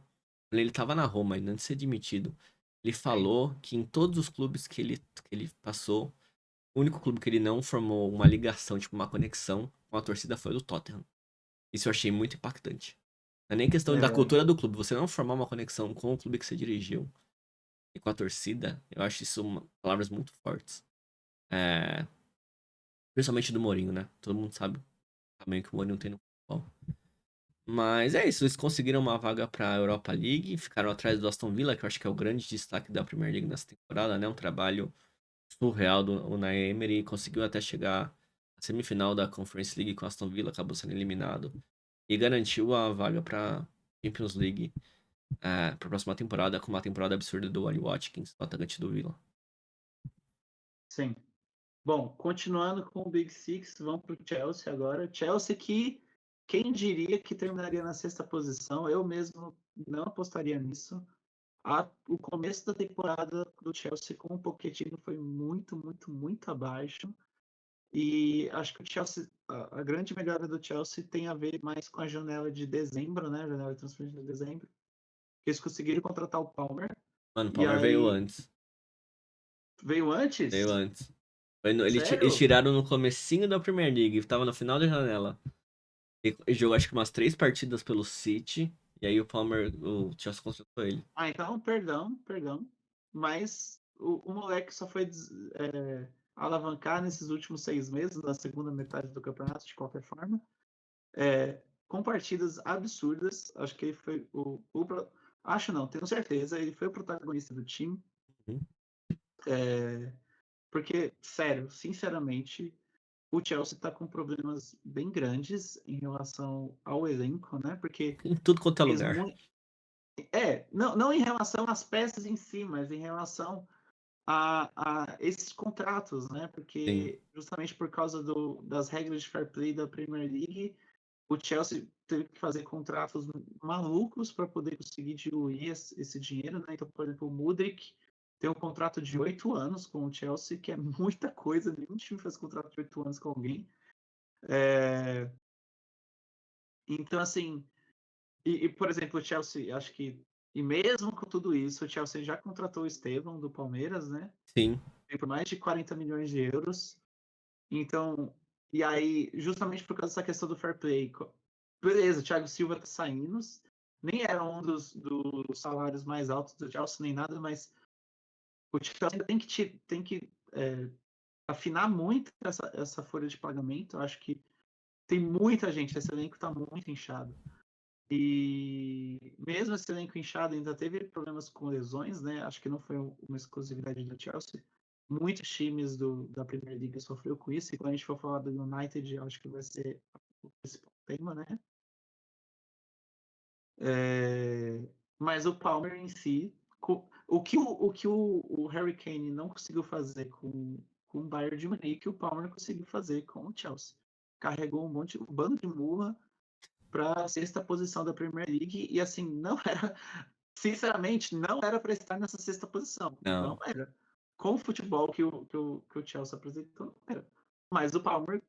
ele tava na Roma ainda antes de ser demitido. Ele Sim. falou que em todos os clubes que ele passou, o único clube que ele não formou uma ligação, tipo uma conexão com a torcida foi o do Tottenham. Isso eu achei muito impactante. Não é nem questão da É, cultura do clube, você não formar uma conexão com o clube que você dirigiu e com a torcida, eu acho isso palavras muito fortes. É, Principalmente do Mourinho, né? Todo mundo sabe o tamanho que o Mourinho tem no futebol. Mas é isso, eles conseguiram uma vaga pra Europa League, ficaram atrás do Aston Villa, que eu acho que é o grande destaque da Premier League nessa temporada, né? Um trabalho surreal do Unai Emery, conseguiu até chegar à semifinal da Conference League com o Aston Villa, acabou sendo eliminado e garantiu a vaga para Champions League para a próxima temporada, com uma temporada absurda do Oli Watkins, o atacante do Villa. sim. Bom, continuando com o Big Six, vamos para o Chelsea agora. Chelsea que quem diria que terminaria na sexta posição? Eu mesmo não apostaria nisso. O começo da temporada do Chelsea com o Pochettino foi muito, muito, muito abaixo. E acho que o Chelsea, a grande melhora do Chelsea tem a ver mais com a janela de dezembro, né? A janela de transferência de dezembro. Eles conseguiram contratar o Palmer. Mano, o E Palmer veio aí antes. veio Veio antes? antes. Eles Sério? tiraram no comecinho da Premier League, tava no final da janela. Ele jogou acho que umas 3 partidas pelo City, e aí o Chelsea contratou ele. Ah, então, perdão, perdão. Mas o moleque só foi alavancar nesses últimos 6 meses, na segunda metade do campeonato, de qualquer forma. Com partidas absurdas. Acho que ele foi acho não, tenho certeza. Ele foi o protagonista do time. Uhum. Porque, sério, sinceramente, o Chelsea está com problemas bem grandes em relação ao elenco, né? Porque Em tudo quanto é fez lugar. muito. Não em relação às peças em si, mas em relação a esses contratos, né? Sim. Porque justamente por causa das regras de fair play da Premier League, o Chelsea teve que fazer contratos malucos para poder conseguir diluir esse dinheiro, né? Então, por exemplo, o Mudryk tem um contrato de 8 anos com o Chelsea, que é muita coisa. Nenhum time faz contrato de 8 anos com alguém. Então, assim, por exemplo, o Chelsea, acho que, e mesmo com tudo isso, o Chelsea já contratou o Estevão do Palmeiras, né? Sim. Por mais de 40 milhões de euros. Então, e aí, justamente por causa dessa questão do fair play, beleza, o Thiago Silva tá saindo, nem era um dos salários mais altos do Chelsea, nem nada, mas o Chelsea ainda tem que afinar muito essa folha de pagamento. Eu acho que tem muita gente, esse elenco está muito inchado. E mesmo esse elenco inchado ainda teve problemas com lesões, né? Acho que não foi uma exclusividade do Chelsea. Muitos times da Premier League sofreu com isso, e quando a gente for falar do United, acho que vai ser o principal tema, né? Mas o Palmer em si, o Harry Kane não conseguiu fazer com o Bayern de Munique, o Palmer conseguiu fazer com o Chelsea. Carregou um bando de murra para a sexta posição da Premier League, e assim, não era, sinceramente, não era para estar nessa sexta posição. Não Não. era. Com o futebol que o Chelsea apresentou, não era. Mas o Palmer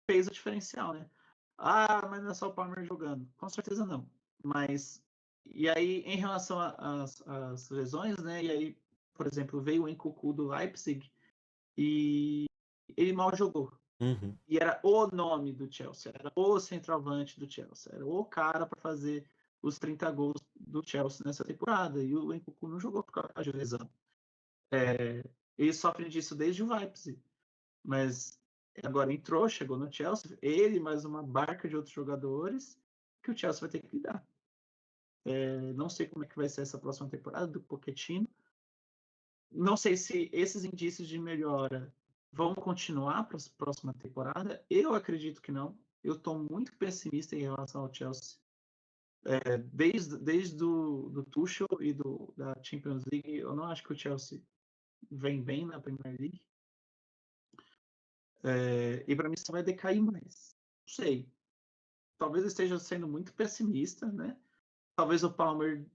fez o diferencial, né? Ah, mas não é só o Palmer jogando. Com certeza não. Mas, e aí, em relação às lesões, né? E aí, por exemplo, veio o Nkunku do Leipzig e ele mal jogou. Uhum. E era o nome do Chelsea, era o centroavante do Chelsea, era o cara para fazer os 30 gols do Chelsea nessa temporada. E o Nkunku não jogou por causa de lesão. Ele sofre disso desde o Leipzig. Mas agora entrou, chegou no Chelsea, ele mais uma barca de outros jogadores que o Chelsea vai ter que lidar. Não sei como é que vai ser essa próxima temporada do Pochettino. Não sei se esses indícios de melhora vão continuar para a próxima temporada. Eu acredito que não. Eu estou muito pessimista em relação ao Chelsea. Desde do Tuchel e da Champions League, eu não acho que o Chelsea vem bem na Premier League. E para mim só vai decair mais. Não sei. Talvez eu esteja sendo muito pessimista, né? Talvez o Palmer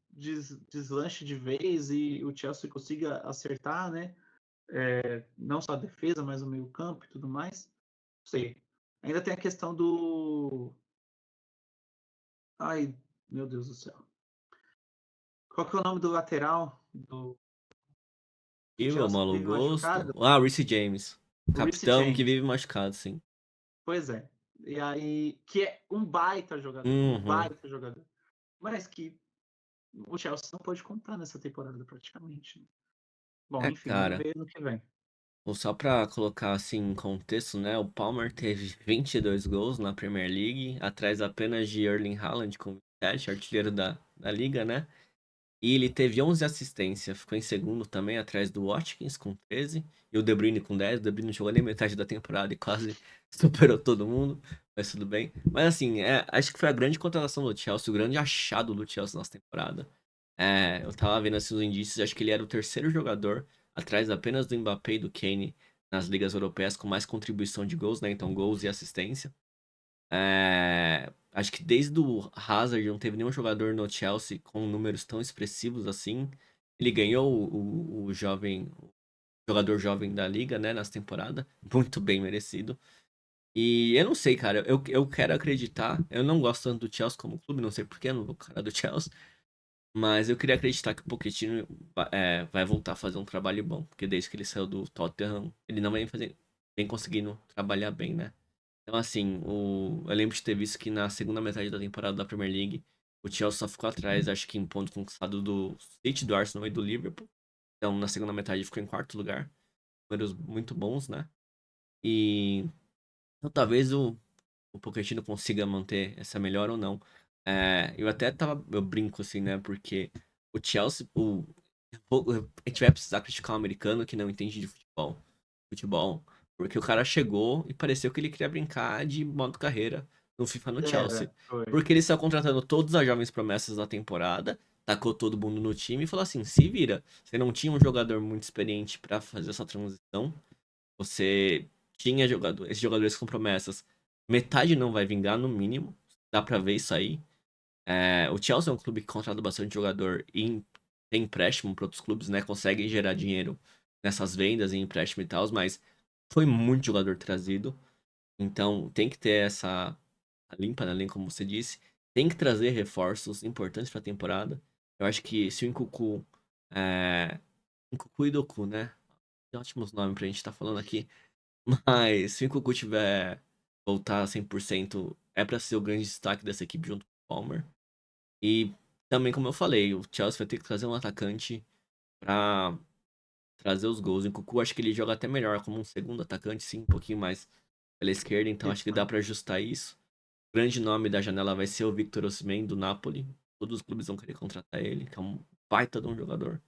deslanche de vez e o Chelsea consiga acertar, né? Não só a defesa, mas o meio campo e tudo mais. Não sei. Ainda tem a questão do... Ai, meu Deus do céu. Qual que é o nome do lateral do E meu Chelsea que malo vive gosto. machucado? Ah, Reece James. O Reece Capitão que James. vive machucado, sim. Pois é. E aí, que é um baita jogador. Um Uhum. baita jogador. Mas que o Chelsea não pode contar nessa temporada praticamente. Bom, enfim, vamos Cara. ver no que vem. Só pra colocar assim em contexto, né? O Palmer teve 22 gols na Premier League, atrás apenas de Erling Haaland com 27, artilheiro da liga, né? E ele teve 11 assistências, ficou em segundo também, atrás do Watkins com 13 e o De Bruyne com 10. O De Bruyne não jogou nem metade da temporada e quase superou todo mundo, mas tudo bem. Mas assim, acho que foi a grande contratação do Chelsea, o grande achado do Chelsea nessa temporada. Eu tava vendo assim, os indícios, acho que ele era o terceiro jogador, atrás apenas do Mbappé e do Kane, nas ligas europeias, com mais contribuição de gols, né? Então, gols e assistência. Acho que desde o Hazard não teve nenhum jogador no Chelsea com números tão expressivos assim. Ele ganhou o jovem, o jogador jovem da liga, né, nessa temporada. Muito bem merecido. E eu não sei, cara. Eu quero acreditar. Eu não gosto tanto do Chelsea como clube, não sei porquê, eu não vou cara do Chelsea. Mas eu queria acreditar que o Pochettino vai voltar a fazer um trabalho bom. Porque desde que ele saiu do Tottenham, ele não vem conseguindo trabalhar bem, né? Então, assim, eu lembro de ter visto que na segunda metade da temporada da Premier League, o Chelsea só ficou atrás, acho que em ponto conquistado do City, do Arsenal e do Liverpool. Então, na segunda metade ficou em quarto lugar. Números muito bons, né? E então, talvez o Pochettino consiga manter essa melhor ou não. Eu brinco assim, né? Porque o Chelsea, a gente vai precisar criticar um americano que não entende de futebol, porque o cara chegou e pareceu que ele queria brincar de modo carreira no FIFA no Chelsea. Foi. Porque ele está contratando todas as jovens promessas da temporada, tacou todo mundo no time e falou assim: se vira. Você não tinha um jogador muito experiente para fazer essa transição. Você tinha esses jogadores com promessas. Metade não vai vingar, no mínimo. Dá pra ver isso aí. O Chelsea é um clube que contrata bastante jogador e tem empréstimo para outros clubes, né? Consegue gerar dinheiro nessas vendas e empréstimo e tal, mas foi muito jogador trazido. Então tem que ter essa limpa na linha, como você disse. Tem que trazer reforços importantes para a temporada. Eu acho que se o Nkunku, Nkunku e Doku, né? Tem ótimos nomes pra gente estar falando aqui. Mas se o Nkunku tiver voltar 100%, é pra ser o grande destaque dessa equipe junto com o Palmer. E também, como eu falei, o Chelsea vai ter que trazer um atacante pra trazer os gols. O Nkunku acho que ele joga até melhor como um segundo atacante, sim, um pouquinho mais pela esquerda, então acho que dá pra ajustar isso. O grande nome da janela vai ser o Victor Osimhen, do Napoli. Todos os clubes vão querer contratar ele, que é um baita de um jogador.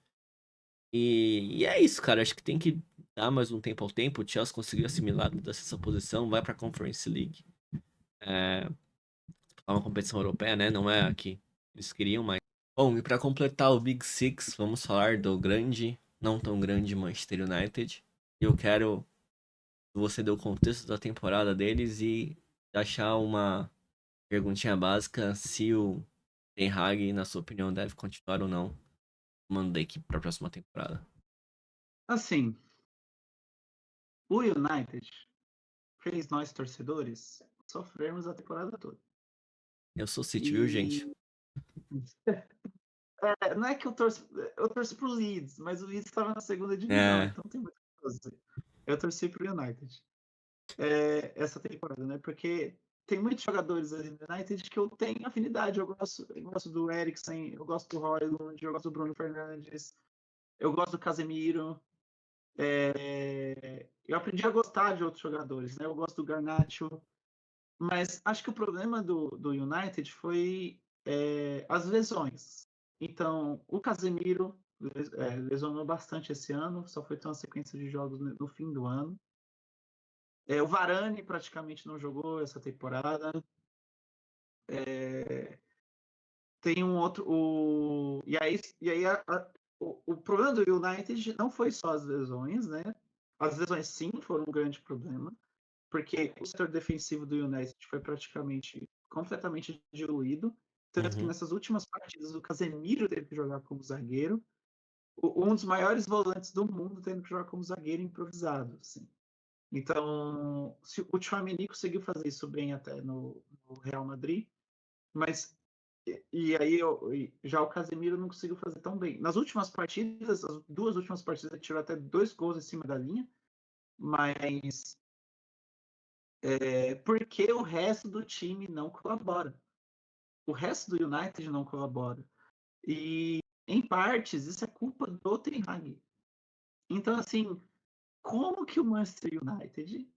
E é isso, cara. Acho que tem que dar mais um tempo ao tempo. O Chelsea conseguiu assimilar dessa posição, vai pra Conference League. É uma competição europeia, né? Não é a que eles queriam, mas. Bom, e pra completar o Big Six, vamos falar do grande, não tão grande Manchester United. Eu quero que você dê o contexto da temporada deles e achar uma perguntinha básica se o Ten Hag, na sua opinião, deve continuar ou não comando da equipe para a próxima temporada. Assim, o United fez nós torcedores sofrermos a temporada toda. Eu sou City, viu, E gente? não é que eu torço pro Leeds, mas o Leeds estava na segunda divisão, É, então tem muito o que fazer. Eu torci pro United essa temporada, né? Porque tem muitos jogadores ali no United que eu tenho afinidade. Eu gosto do Eriksen, eu gosto do Højlund, eu gosto do Bruno Fernandes, eu gosto do Casemiro. Eu aprendi a gostar de outros jogadores, né? Eu gosto do Garnacho, mas acho que o problema do United foi as lesões. Então, o Casemiro lesionou bastante esse ano, só foi ter uma sequência de jogos no fim do ano. O Varane praticamente não jogou essa temporada. Tem um outro. O problema do United não foi só as lesões, né? As lesões sim foram um grande problema, porque o setor defensivo do United foi praticamente completamente diluído. Tanto que Uhum. nessas últimas partidas o Casemiro teve que jogar como zagueiro. Um dos maiores volantes do mundo tendo que jogar como zagueiro improvisado. Assim. Então, o Tchouaméni conseguiu fazer isso bem até no Real Madrid, mas já o Casemiro não conseguiu fazer tão bem. Nas últimas partidas, as 2 últimas partidas, ele tirou até 2 gols em cima da linha, mas porque o resto do time não colabora. O resto do United não colabora. E, em partes, isso é culpa do Ten Hag. Então, assim, como que o Manchester United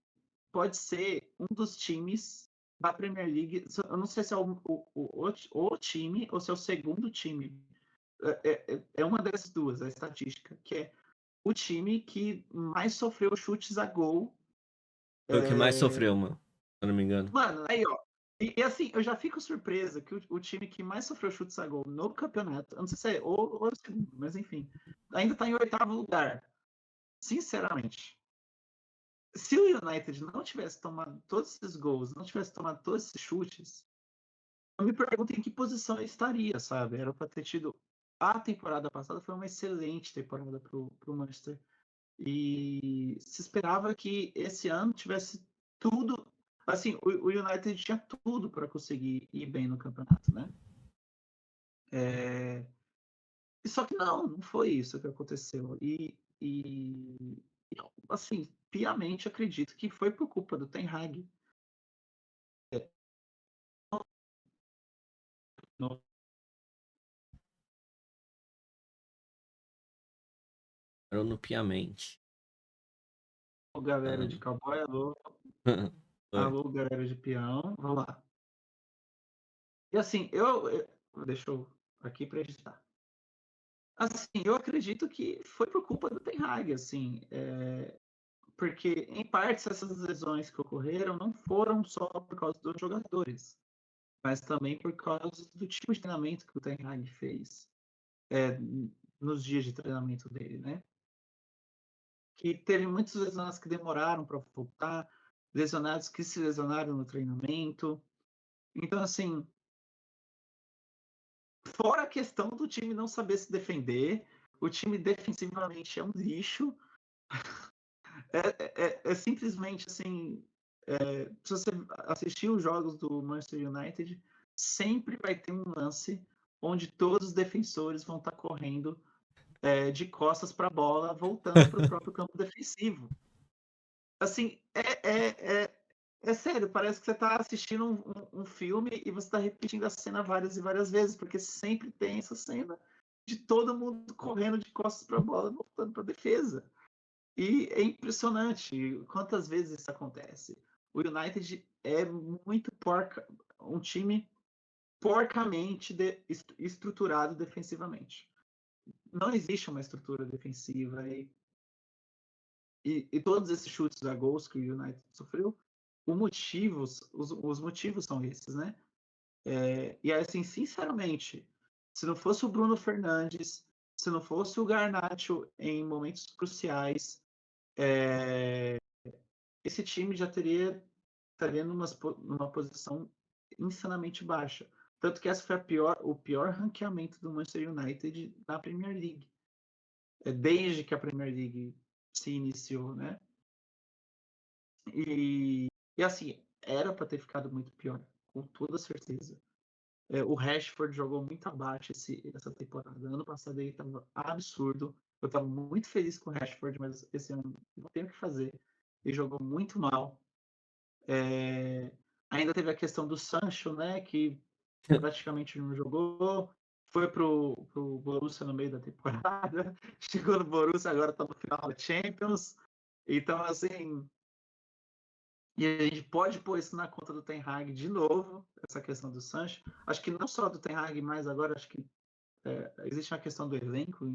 pode ser um dos times da Premier League? Eu não sei se é o time ou se é o segundo time. É uma das duas, a estatística, que é o time que mais sofreu chutes a gol. Foi o que mais sofreu, mano. Se eu não me engano. Mano, aí, ó. E assim, eu já fico surpresa que o time que mais sofreu chutes a gol no campeonato, eu não sei se é ou o segundo, mas enfim, ainda tá em 8º lugar. Sinceramente, se o United não tivesse tomado todos esses gols, não tivesse tomado todos esses chutes, eu me pergunto em que posição eu estaria, sabe? Era para ter tido. A temporada passada foi uma excelente temporada pro Manchester. E se esperava que esse ano tivesse tudo. Assim, o United tinha tudo para conseguir ir bem no campeonato, né? Só que não foi isso que aconteceu. Assim, piamente acredito que foi por culpa do Ten Hag. No, Parou no Piamente. galera de Ah. cowboy, alô, Foi. alô, galera de peão, vamos lá. E assim, deixa eu aqui para registrar. Assim, eu acredito que foi por culpa do Ten Hag, assim, porque em partes essas lesões que ocorreram não foram só por causa dos jogadores, mas também por causa do tipo de treinamento que o Ten Hag fez nos dias de treinamento dele, né? Que teve muitos lesionados que demoraram para voltar, lesionados que se lesionaram no treinamento. Então, assim, fora a questão do time não saber se defender, o time defensivamente é um lixo. É simplesmente assim. Se você assistir os jogos do Manchester United, sempre vai ter um lance onde todos os defensores vão estar correndo de costas para a bola, voltando para o próprio campo defensivo. Assim, é sério, parece que você está assistindo um filme e você está repetindo a cena várias e várias vezes, porque sempre tem essa cena de todo mundo correndo de costas para a bola, voltando para a defesa. E é impressionante quantas vezes isso acontece. O United é muito um time porcamente estruturado defensivamente. Não existe uma estrutura defensiva e todos esses chutes a gols que o United sofreu, os motivos são esses, né? E assim, sinceramente, se não fosse o Bruno Fernandes, se não fosse o Garnacho em momentos cruciais, esse time já estaria numa posição insanamente baixa. Tanto que essa foi o pior ranqueamento do Manchester United na Premier League. Desde que a Premier League se iniciou, né? E assim, era para ter ficado muito pior, com toda certeza. O Rashford jogou muito abaixo essa temporada. Ano passado ele estava absurdo. Eu estava muito feliz com o Rashford, mas esse ano não tenho o que fazer. Ele jogou muito mal. Ainda teve a questão do Sancho, né, que praticamente não jogou. Foi pro Borussia no meio da temporada. Chegou no Borussia, agora tá no final da Champions. Então, assim, e a gente pode pôr isso na conta do Ten Hag de novo, essa questão do Sancho. Acho que não só do Ten Hag, mas agora acho que existe uma questão do elenco,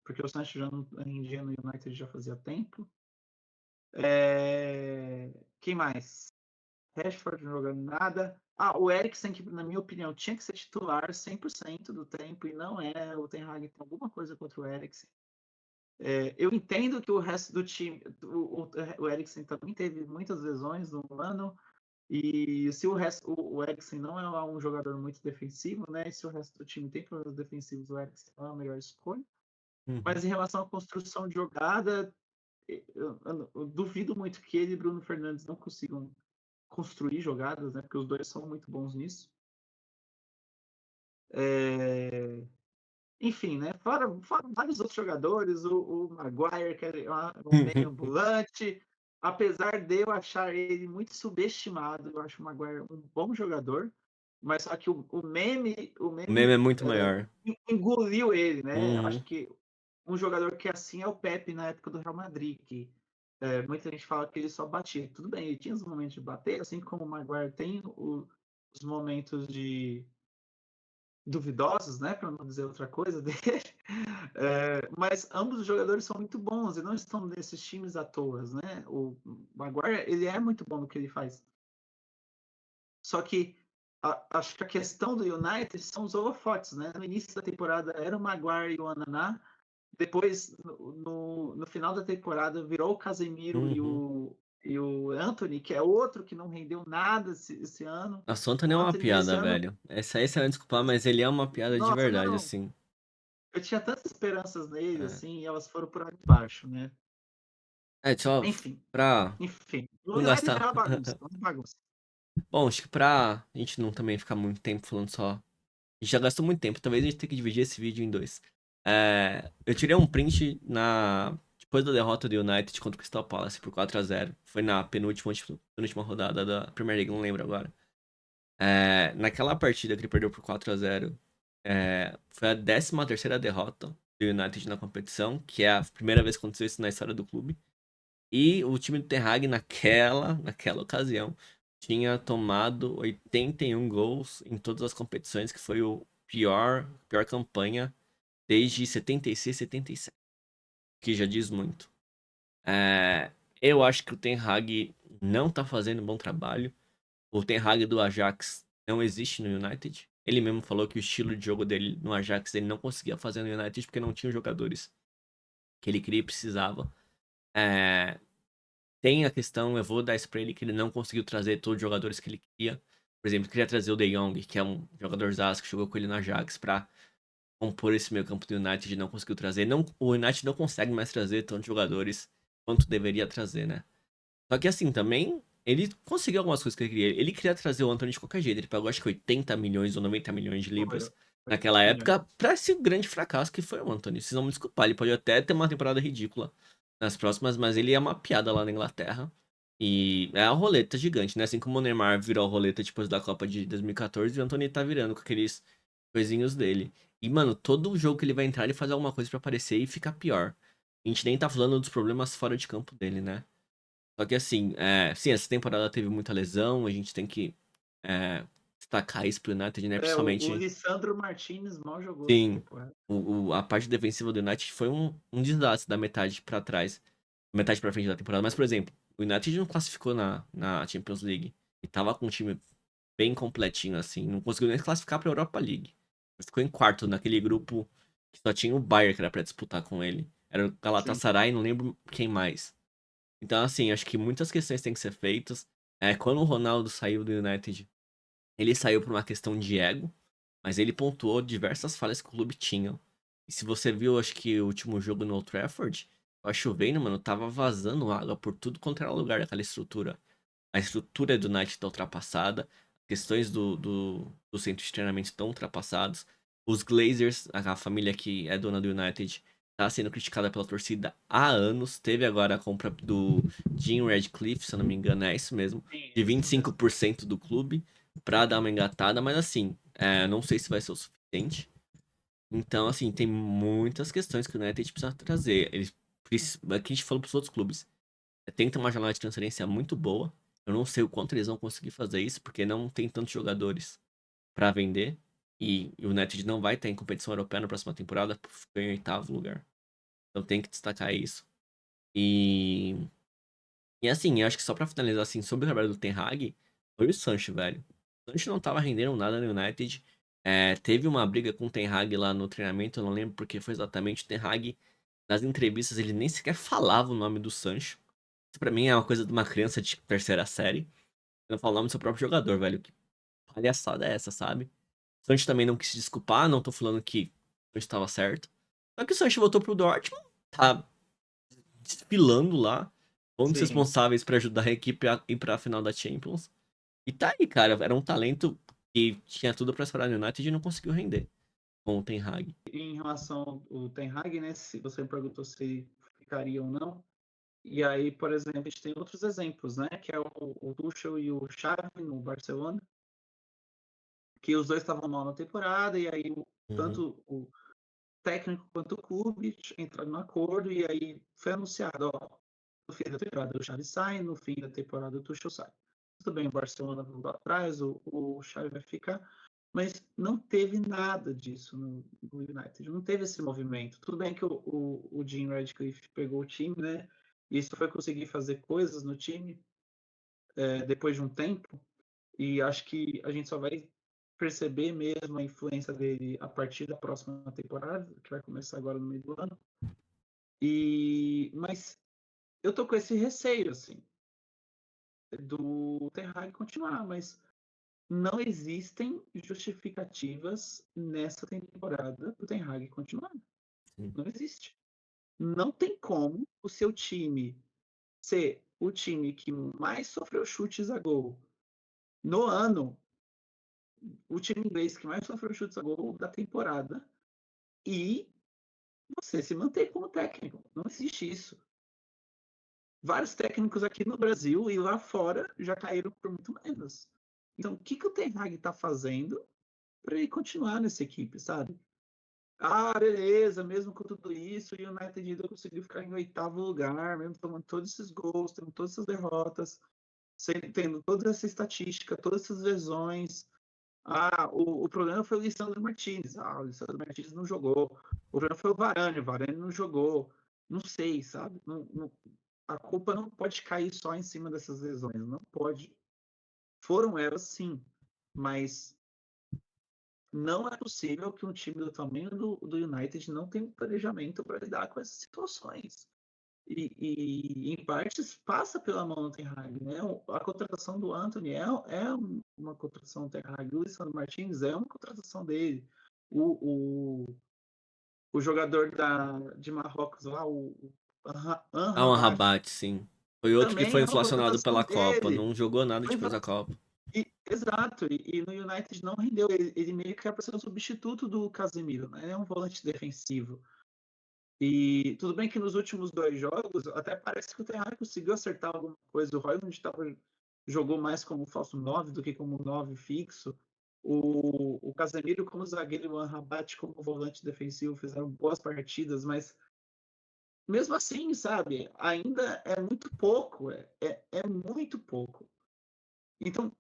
porque o Sancho já não rendia no United já fazia tempo. Quem mais? Rashford não jogando nada. O Eriksen, que na minha opinião tinha que ser titular 100% do tempo e não é. O Ten Hag tem alguma coisa contra o Eriksen. Eu entendo que o resto do time, o Eriksen também teve muitas lesões no ano, e se o Eriksen não é um jogador muito defensivo, né? E se o resto do time tem problemas defensivos, o Eriksen não é a melhor escolha. Uhum. Mas em relação à construção de jogada, eu duvido muito que ele e Bruno Fernandes não consigam construir jogadas, né? Porque os dois são muito bons nisso. Enfim, né? Fora vários outros jogadores, o Maguire, que é um meio ambulante. Apesar de eu achar ele muito subestimado, eu acho o Maguire um bom jogador, mas só que o meme, O meme é muito maior. engoliu ele, né? Eu acho Uhum. que um jogador que é assim é o Pepe na época do Real Madrid, que muita gente fala que ele só batia. Tudo bem, ele tinha os momentos de bater, assim como o Maguire tem os momentos de duvidosos, né, para não dizer outra coisa dele. Mas ambos os jogadores são muito bons e não estão nesses times à toa, né? O Maguire, ele é muito bom no que ele faz. Só que acho que a questão do United são os holofotes, né? No início da temporada era o Maguire e o Ananá, depois no final da temporada virou o Casemiro Uhum. e o Anthony, que é outro que não rendeu nada esse ano. A Sonta O nem é uma Anthony nesse piada, ano, velho. Essa aí você vai desculpar, mas ele é uma piada de nossa, verdade, não, assim. eu tinha tantas esperanças nele, É, assim, e elas foram por aí embaixo, né? só Enfim, pra enfim. O não United é gastar. uma bagunça, uma bagunça. Bom, acho que pra gente não também ficar muito tempo falando só. A gente já gastou muito tempo, talvez a gente tenha que dividir esse vídeo em dois. Eu tirei um print depois da derrota do United contra o Crystal Palace por 4-0. Foi na penúltima rodada da Premier League, não lembro agora. Naquela partida que ele perdeu por 4-0, foi a 13ª derrota do United na competição, que é a primeira vez que aconteceu isso na história do clube. E o time do Ten Hag naquela ocasião tinha tomado 81 gols em todas as competições, que foi o pior campanha desde 76, 77, que já diz muito. Eu acho que o Ten Hag não tá fazendo um bom trabalho. O Ten Hag do Ajax não existe no United. Ele mesmo falou que o estilo de jogo dele no Ajax ele não conseguia fazer no United porque não tinha os jogadores que ele queria e precisava. É, Tem a questão, eu vou dar isso pra ele, que ele não conseguiu trazer todos os jogadores que ele queria. Por exemplo, ele queria trazer o De Jong, que é um jogador zaço que jogou com ele no Ajax, pra compor esse meio campo do United e não conseguiu trazer. Não, o United não consegue mais trazer tantos jogadores quanto deveria trazer, né? Só que assim, também, ele conseguiu algumas coisas que ele queria. Ele queria trazer o Antony de qualquer jeito. Ele pagou acho que 80 milhões ou 90 milhões de Foi, libras foi naquela 80 milhões. época pra esse grande fracasso que foi o Antony. Vocês vão me desculpar, ele pode até ter uma temporada ridícula nas próximas, mas ele é uma piada lá na Inglaterra. E é a roleta gigante, né? Assim como o Neymar virou a roleta depois da Copa de 2014, o Antony tá virando com aqueles coisinhos dele. E, mano, todo jogo que ele vai entrar, ele faz alguma coisa pra aparecer e ficar pior. A gente nem tá falando dos problemas fora de campo dele, né? Só que assim, sim, essa temporada teve muita lesão, a gente tem que é, destacar isso pro United, né? O Principalmente, Lissandro Martinez mal jogou essa sim, temporada. a parte defensiva do United foi um desastre da metade pra trás, metade pra frente da temporada. Mas, por exemplo, o United não classificou na Champions League e tava com um time bem completinho, assim, não conseguiu nem classificar pra Europa League. Ficou em quarto naquele grupo que só tinha o Bayern que era pra disputar com ele. Era o Sim. Galatasaray, não lembro quem mais. Então, assim, acho que muitas questões têm que ser feitas. Quando o Ronaldo saiu do United, ele saiu por uma questão de ego, mas ele pontuou diversas falhas que o clube tinha. E se você viu, acho que o último jogo no Old Trafford, tava chovendo, mano, tava vazando água por tudo quanto era lugar daquela estrutura. A estrutura do United tá ultrapassada, as questões do centro de treinamento estão ultrapassados. Os Glazers, a família que é dona do United, tá sendo criticada pela torcida há anos. Teve agora a compra do Jim Radcliffe, se eu não me engano, é isso mesmo, Sim, de é isso mesmo. 25% do clube pra dar uma engatada, mas assim, não sei se vai ser o suficiente. Então, assim, tem muitas questões que o United precisa trazer. Aqui a gente falou pros outros clubes. Tem que ter uma janela de transferência muito boa. Eu não sei o quanto eles vão conseguir fazer isso, porque não tem tantos jogadores pra vender. E o United não vai estar em competição europeia na próxima temporada, porque ficou em oitavo lugar. Então tem que destacar isso. E, e assim, eu acho que só pra finalizar, assim, sobre o trabalho do Ten Hag, foi o Sancho, velho. O Sancho não tava rendendo nada no United. Teve uma briga com o Ten Hag lá no treinamento, eu não lembro porque foi exatamente o Ten Hag. Nas entrevistas ele nem sequer falava o nome do Sancho. Isso pra mim é uma coisa de uma criança de terceira série. Não falar o nome do seu próprio jogador, velho. Que palhaçada é essa, sabe? O Sancho também não quis se desculpar, não tô falando que o Sancho estava certo. Só que o Sancho voltou pro Dortmund, tá desfilando lá, um dos Sim. responsáveis pra ajudar a equipe a ir pra final da Champions. E tá aí, cara, era um talento que tinha tudo pra estourar no United e não conseguiu render com o Ten Hag. Em relação ao Ten Hag, né? Se você me perguntou se ficaria ou não. E aí, por exemplo, a gente tem outros exemplos, né? Que é o Tuchel e o Xavi no Barcelona, que os dois estavam mal na temporada, e aí Uhum, tanto o técnico quanto o clube entraram no acordo, e aí foi anunciado, ó, no fim da temporada o Xavi sai, no fim da temporada o Tuchel sai. Tudo bem, o Barcelona não vai atrás, o Xavi vai ficar, mas não teve nada disso no United, não teve esse movimento. Tudo bem que o Jim Radcliffe pegou o time, né? E isso foi conseguir fazer coisas no time depois de um tempo, e acho que a gente só vai perceber mesmo a influência dele a partir da próxima temporada, que vai começar agora no meio do ano. Mas eu tô com esse receio, assim, do Ten Hag continuar, mas não existem justificativas nessa temporada do Ten Hag continuar. sim. Não existe. Não tem como o seu time ser o time que mais sofreu chutes a gol no ano, o time inglês que mais sofreu chutes a gol da temporada, e você se manter como técnico. Não existe isso. Vários técnicos aqui no Brasil e lá fora já caíram por muito menos. Então, o que o Ten Hag está fazendo para ele continuar nessa equipe, sabe? Ah, beleza, mesmo com tudo isso, o United ainda conseguiu ficar em oitavo lugar, mesmo tomando todos esses gols, tendo todas essas derrotas, tendo toda essa estatística, todas essas lesões. Ah, o problema foi o Lisandro Martinez. Ah, o Lisandro Martinez não jogou. O problema foi o Varane não jogou. Não sei, sabe? A culpa não pode cair só em cima dessas lesões, não pode. Foram elas, sim, mas não é possível que um time do tamanho do United não tenha um planejamento para lidar com essas situações. Em partes, passa pela mão do Ten Hag, né? A contratação do Antony é uma contratação do Ten Hag. O Lisandro Martins é uma contratação dele. O, o, o jogador de Marrocos lá, o Ah, um Anrabat, Rabat, sim. Foi outro que também foi é uma inflacionado contratação pela Copa, dele. não jogou nada Foi depois da Copa. exato, e no United não rendeu. Ele meio que é para ser o substituto do Casemiro, né? É um volante defensivo. E tudo bem que nos últimos dois jogos, até parece que o Ten Hag conseguiu acertar alguma coisa. O Højlund jogou mais como falso 9 do que como 9 fixo. O Casemiro como zagueiro e o Amrabat como volante defensivo fizeram boas partidas, mas mesmo assim, sabe, ainda é muito pouco, é muito pouco. Então,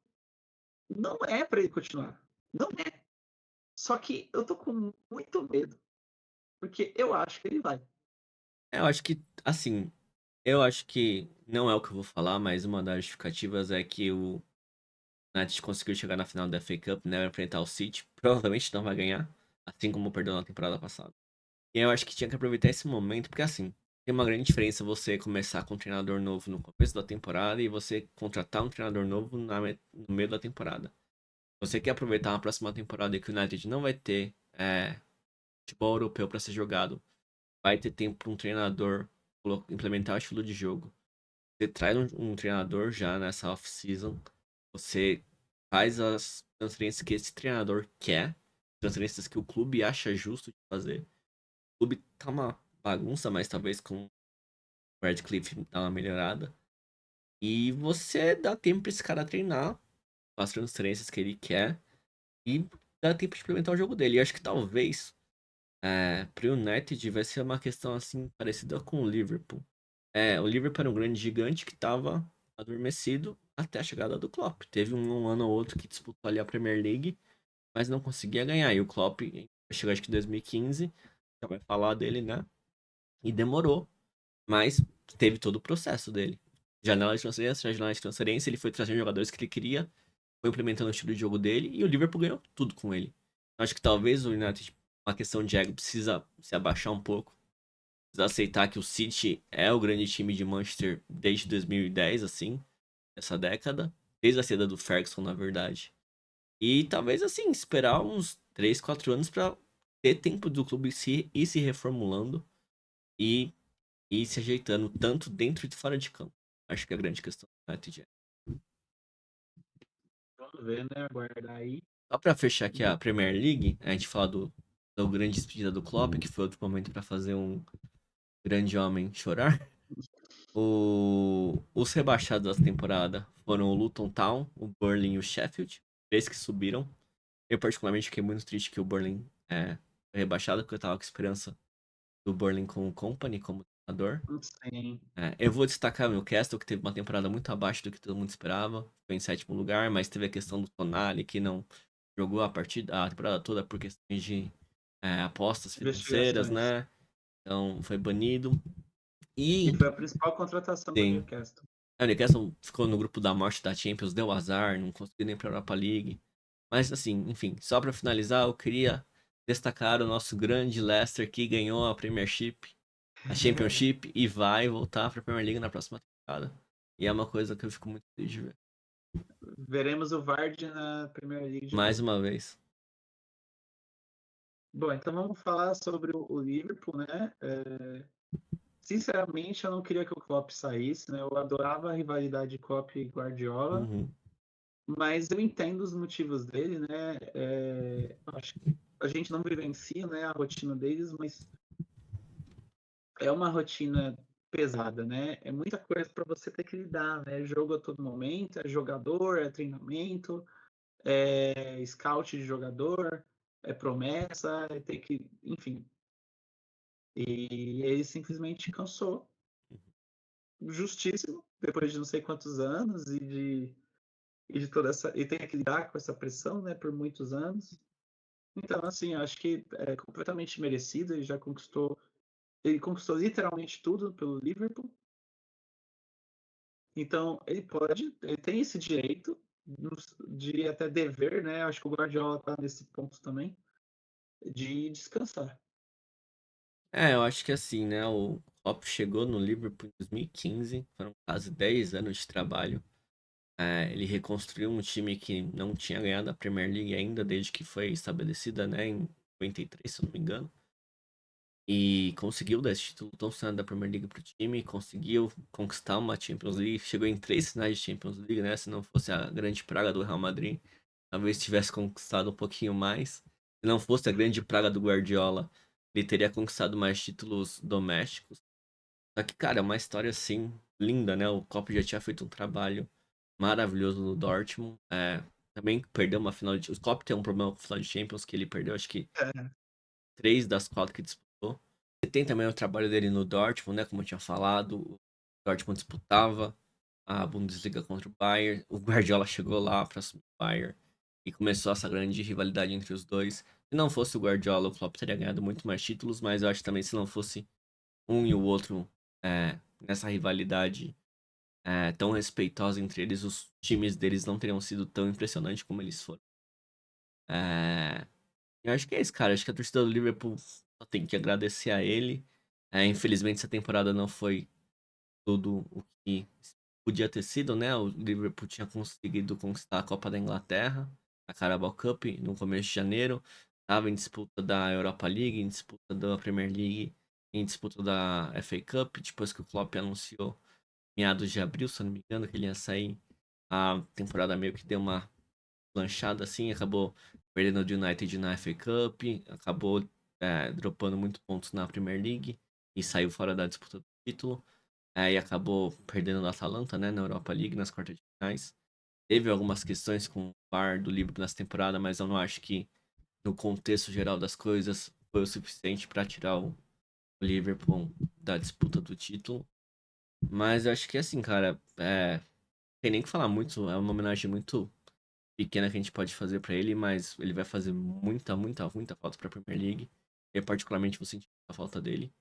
não é para ele continuar. Não é. Só que eu tô com muito medo, porque eu acho que ele vai. Eu acho que, assim, eu acho que não é o que eu vou falar, mas uma das justificativas é que o United conseguiu chegar na final da FA Cup, né? Vai enfrentar o City. Provavelmente não vai ganhar, assim como perdeu na temporada passada. E eu acho que tinha que aproveitar esse momento, porque assim, tem uma grande diferença você começar com um treinador novo no começo da temporada e você contratar um treinador novo no meio da temporada. Você quer aproveitar uma próxima temporada que o United não vai ter futebol europeu para ser jogado, vai ter tempo para um treinador implementar o estilo de jogo. Você traz um treinador já nessa off-season, você faz as transferências que esse treinador quer, transferências que o clube acha justo de fazer. O clube tá bagunça, mas talvez com o Radcliffe dar uma melhorada. E você dá tempo pra esse cara treinar com as transferências que ele quer e dá tempo de implementar o jogo dele. E acho que talvez pro United vai ser uma questão assim parecida com o Liverpool. O Liverpool era um grande gigante que estava adormecido até a chegada do Klopp. Teve um ano ou outro que disputou ali a Premier League, mas não conseguia ganhar. E o Klopp chegou acho que em 2015, já vai falar dele, né? E demorou, mas teve todo o processo dele. Janela de transferência, ele foi trazendo jogadores que ele queria, foi implementando o estilo de jogo dele e o Liverpool ganhou tudo com ele. Acho que talvez o United, uma questão de ego, precisa se abaixar um pouco, precisa aceitar que o City é o grande time de Manchester desde 2010, assim, essa década, desde a saída do Ferguson, na verdade. E talvez, assim, esperar uns 3 4 anos para ter tempo do clube ir se reformulando e ir se ajeitando tanto dentro e fora de campo. Acho que é a grande questão do United. Vamos ver, né? Aguardar aí. Só pra fechar aqui a Premier League, a gente fala do grande despedida do Klopp, que foi outro momento pra fazer um grande homem chorar. Os rebaixados dessa temporada foram o Luton Town, o Burnley e o Sheffield. Três que subiram. Eu particularmente fiquei muito triste que o Burnley foi rebaixado, porque eu tava com esperança do Burnley com o Company como treinador. Sim. Eu vou destacar o Newcastle, que teve uma temporada muito abaixo do que todo mundo esperava. Foi em sétimo lugar, mas teve a questão do Tonali, que não jogou a temporada toda por questões de apostas financeiras, Investigações. né? Então foi banido. E E foi a principal contratação do tem. Newcastle. O Newcastle ficou no grupo da morte da Champions, deu azar, não conseguiu nem pra Europa League. Mas assim, enfim, só pra finalizar, eu queria destacar o nosso grande Leicester que ganhou a Premiership, a Championship e vai voltar pra Premier League na próxima temporada. E é uma coisa que eu fico muito feliz de ver. Veremos o Vardy na Premier League de Mais novo. uma vez. Bom, então vamos falar sobre o Liverpool, né? Sinceramente, eu não queria que o Klopp saísse, né? Eu adorava a rivalidade Klopp e Guardiola, Uhum. mas eu entendo os motivos dele, né? Acho que a gente não vivencia, né, a rotina deles, mas é uma rotina pesada, né? É muita coisa para você ter que lidar, né? Jogo a todo momento, é jogador, é treinamento, é scout de jogador, é promessa, é ter que, enfim. E ele simplesmente cansou, justíssimo, depois de não sei quantos anos e de toda essa e tem que lidar com essa pressão, né, por muitos anos. Então, assim, acho que é completamente merecido. Ele conquistou literalmente tudo pelo Liverpool. Então, ele tem esse direito, diria até dever, né? Acho que o Guardiola está nesse ponto também, de descansar. Eu acho que assim, né? O Klopp chegou no Liverpool em 2015, foram quase 10 anos de trabalho. Ele reconstruiu um time que não tinha ganhado a Premier League ainda, desde que foi estabelecida, né, em 93, se eu não me engano. E conseguiu dar esse título tão sonado da Premier League pro time, conseguiu conquistar uma Champions League, chegou em 3 finais de Champions League, né? Se não fosse a grande praga do Real Madrid, talvez tivesse conquistado um pouquinho mais. Se não fosse a grande praga do Guardiola, ele teria conquistado mais títulos domésticos. Só que, cara, é uma história assim, linda, né? O Klopp já tinha feito um trabalho maravilhoso no Dortmund. Também perdeu uma final de. O Klopp tem um problema com o final de Champions, que ele perdeu, acho que É, 3 das 4 que disputou. E tem também o trabalho dele no Dortmund, né? Como eu tinha falado, o Dortmund disputava a Bundesliga contra o Bayern. O Guardiola chegou lá para assumir o Bayern e começou essa grande rivalidade entre os dois. Se não fosse o Guardiola, o Klopp teria ganhado muito mais títulos, mas eu acho que também se não fosse um e o outro nessa rivalidade tão respeitosa entre eles, os times deles não teriam sido tão impressionantes como eles foram. É, eu acho que é isso, cara. Acho que a torcida do Liverpool só tem que agradecer a ele. Infelizmente, essa temporada não foi tudo o que podia ter sido, né? O Liverpool tinha conseguido conquistar a Copa da Inglaterra, a Carabao Cup, no começo de janeiro. Estava em disputa da Europa League, em disputa da Premier League, em disputa da FA Cup. Depois que o Klopp anunciou, meados de abril, se eu não me engano, que ele ia sair, a temporada meio que deu uma lanchada assim, acabou perdendo o United na FA Cup, acabou dropando muitos pontos na Premier League. e saiu fora da disputa do título. E acabou perdendo da Atalanta, né, na Europa League, nas quartas de finais. Teve algumas questões com o VAR do Liverpool nessa temporada, mas eu não acho que, no contexto geral das coisas, foi o suficiente para tirar o Liverpool da disputa do título. Mas eu acho que, assim, cara, tem nem que falar muito, é uma homenagem muito pequena que a gente pode fazer pra ele, mas ele vai fazer muita, muita, muita falta pra Premier League. Eu, particularmente, vou sentir a falta dele.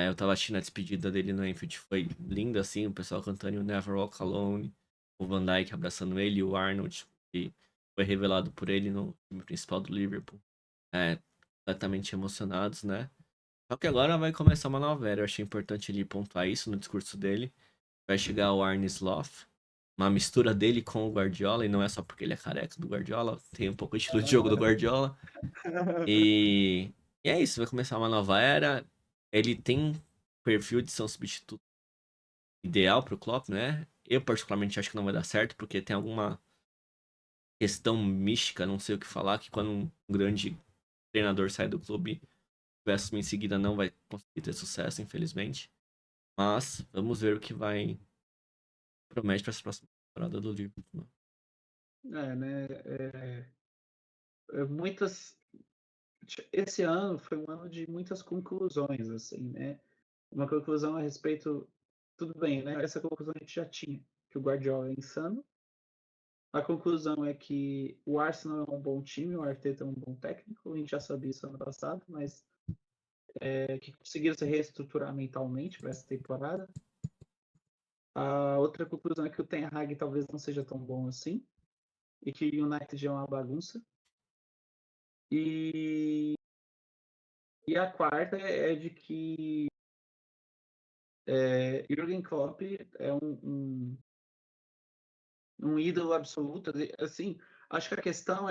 Eu tava assistindo a despedida dele no Anfield, foi linda, assim, o pessoal cantando "You Never Walk Alone", o Van Dijk abraçando ele, o Arnold, que foi revelado por ele no time principal do Liverpool. Completamente emocionados, né? Só que agora vai começar uma nova era, eu achei importante ele pontuar isso no discurso dele. Vai chegar o Arne Slot, uma mistura dele com o Guardiola, e não é só porque ele é careca do Guardiola, tem um pouco o estilo de jogo do Guardiola. E, e é isso, vai começar uma nova era. Ele tem perfil de ser um substituto ideal pro Klopp, né? Eu particularmente acho que não vai dar certo, porque tem alguma questão mística, não sei o que falar, que quando um grande treinador sai do clube, vai assumir em seguida não vai conseguir ter sucesso, infelizmente. Mas vamos ver o que vai promete para essa próxima temporada do Liverpool. Né? Muitas. Esse ano foi um ano de muitas conclusões, assim, né? Uma conclusão a respeito. Tudo bem, né? Essa conclusão a gente já tinha, que o Guardiola é insano. A conclusão é que o Arsenal é um bom time, o Arteta é um bom técnico, a gente já sabia isso ano passado, mas que conseguiram se reestruturar mentalmente para essa temporada. A outra conclusão é que o Ten Hag talvez não seja tão bom assim, e que o United é uma bagunça. E a quarta é de que Jürgen Klopp é um ídolo absoluto. Assim, acho que a questão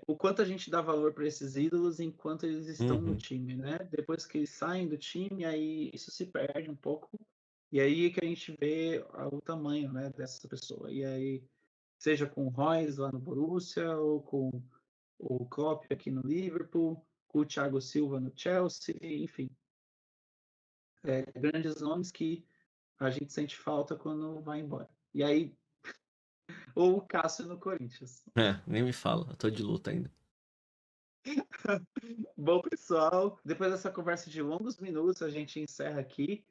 o quanto a gente dá valor para esses ídolos enquanto eles estão no Uhum. time, né? Depois que eles saem do time, aí isso se perde um pouco. E aí é que a gente vê o tamanho, né, dessa pessoa. E aí, seja com o Royce lá no Borussia, ou com o Klopp aqui no Liverpool, com o Thiago Silva no Chelsea, enfim. Grandes nomes que a gente sente falta quando vai embora. E aí, ou o Cássio no Corinthians. Nem me fala, eu tô de luta ainda. Bom, pessoal, depois dessa conversa de longos minutos, a gente encerra aqui.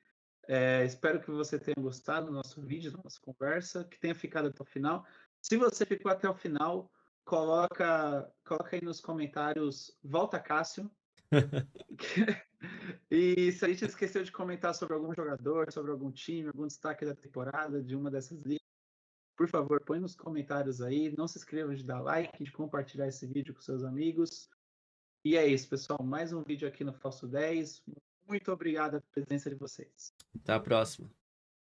Espero que você tenha gostado do nosso vídeo, da nossa conversa, que tenha ficado até o final. Se você ficou até o final, coloca aí nos comentários "Volta Cássio". E se a gente esqueceu de comentar sobre algum jogador, sobre algum time, algum destaque da temporada de uma dessas ligas, por favor, põe nos comentários aí. Não se esqueça de dar like, de compartilhar esse vídeo com seus amigos. E é isso, pessoal. Mais um vídeo aqui no Falso 10. Muito obrigado pela presença de vocês. Até a próxima.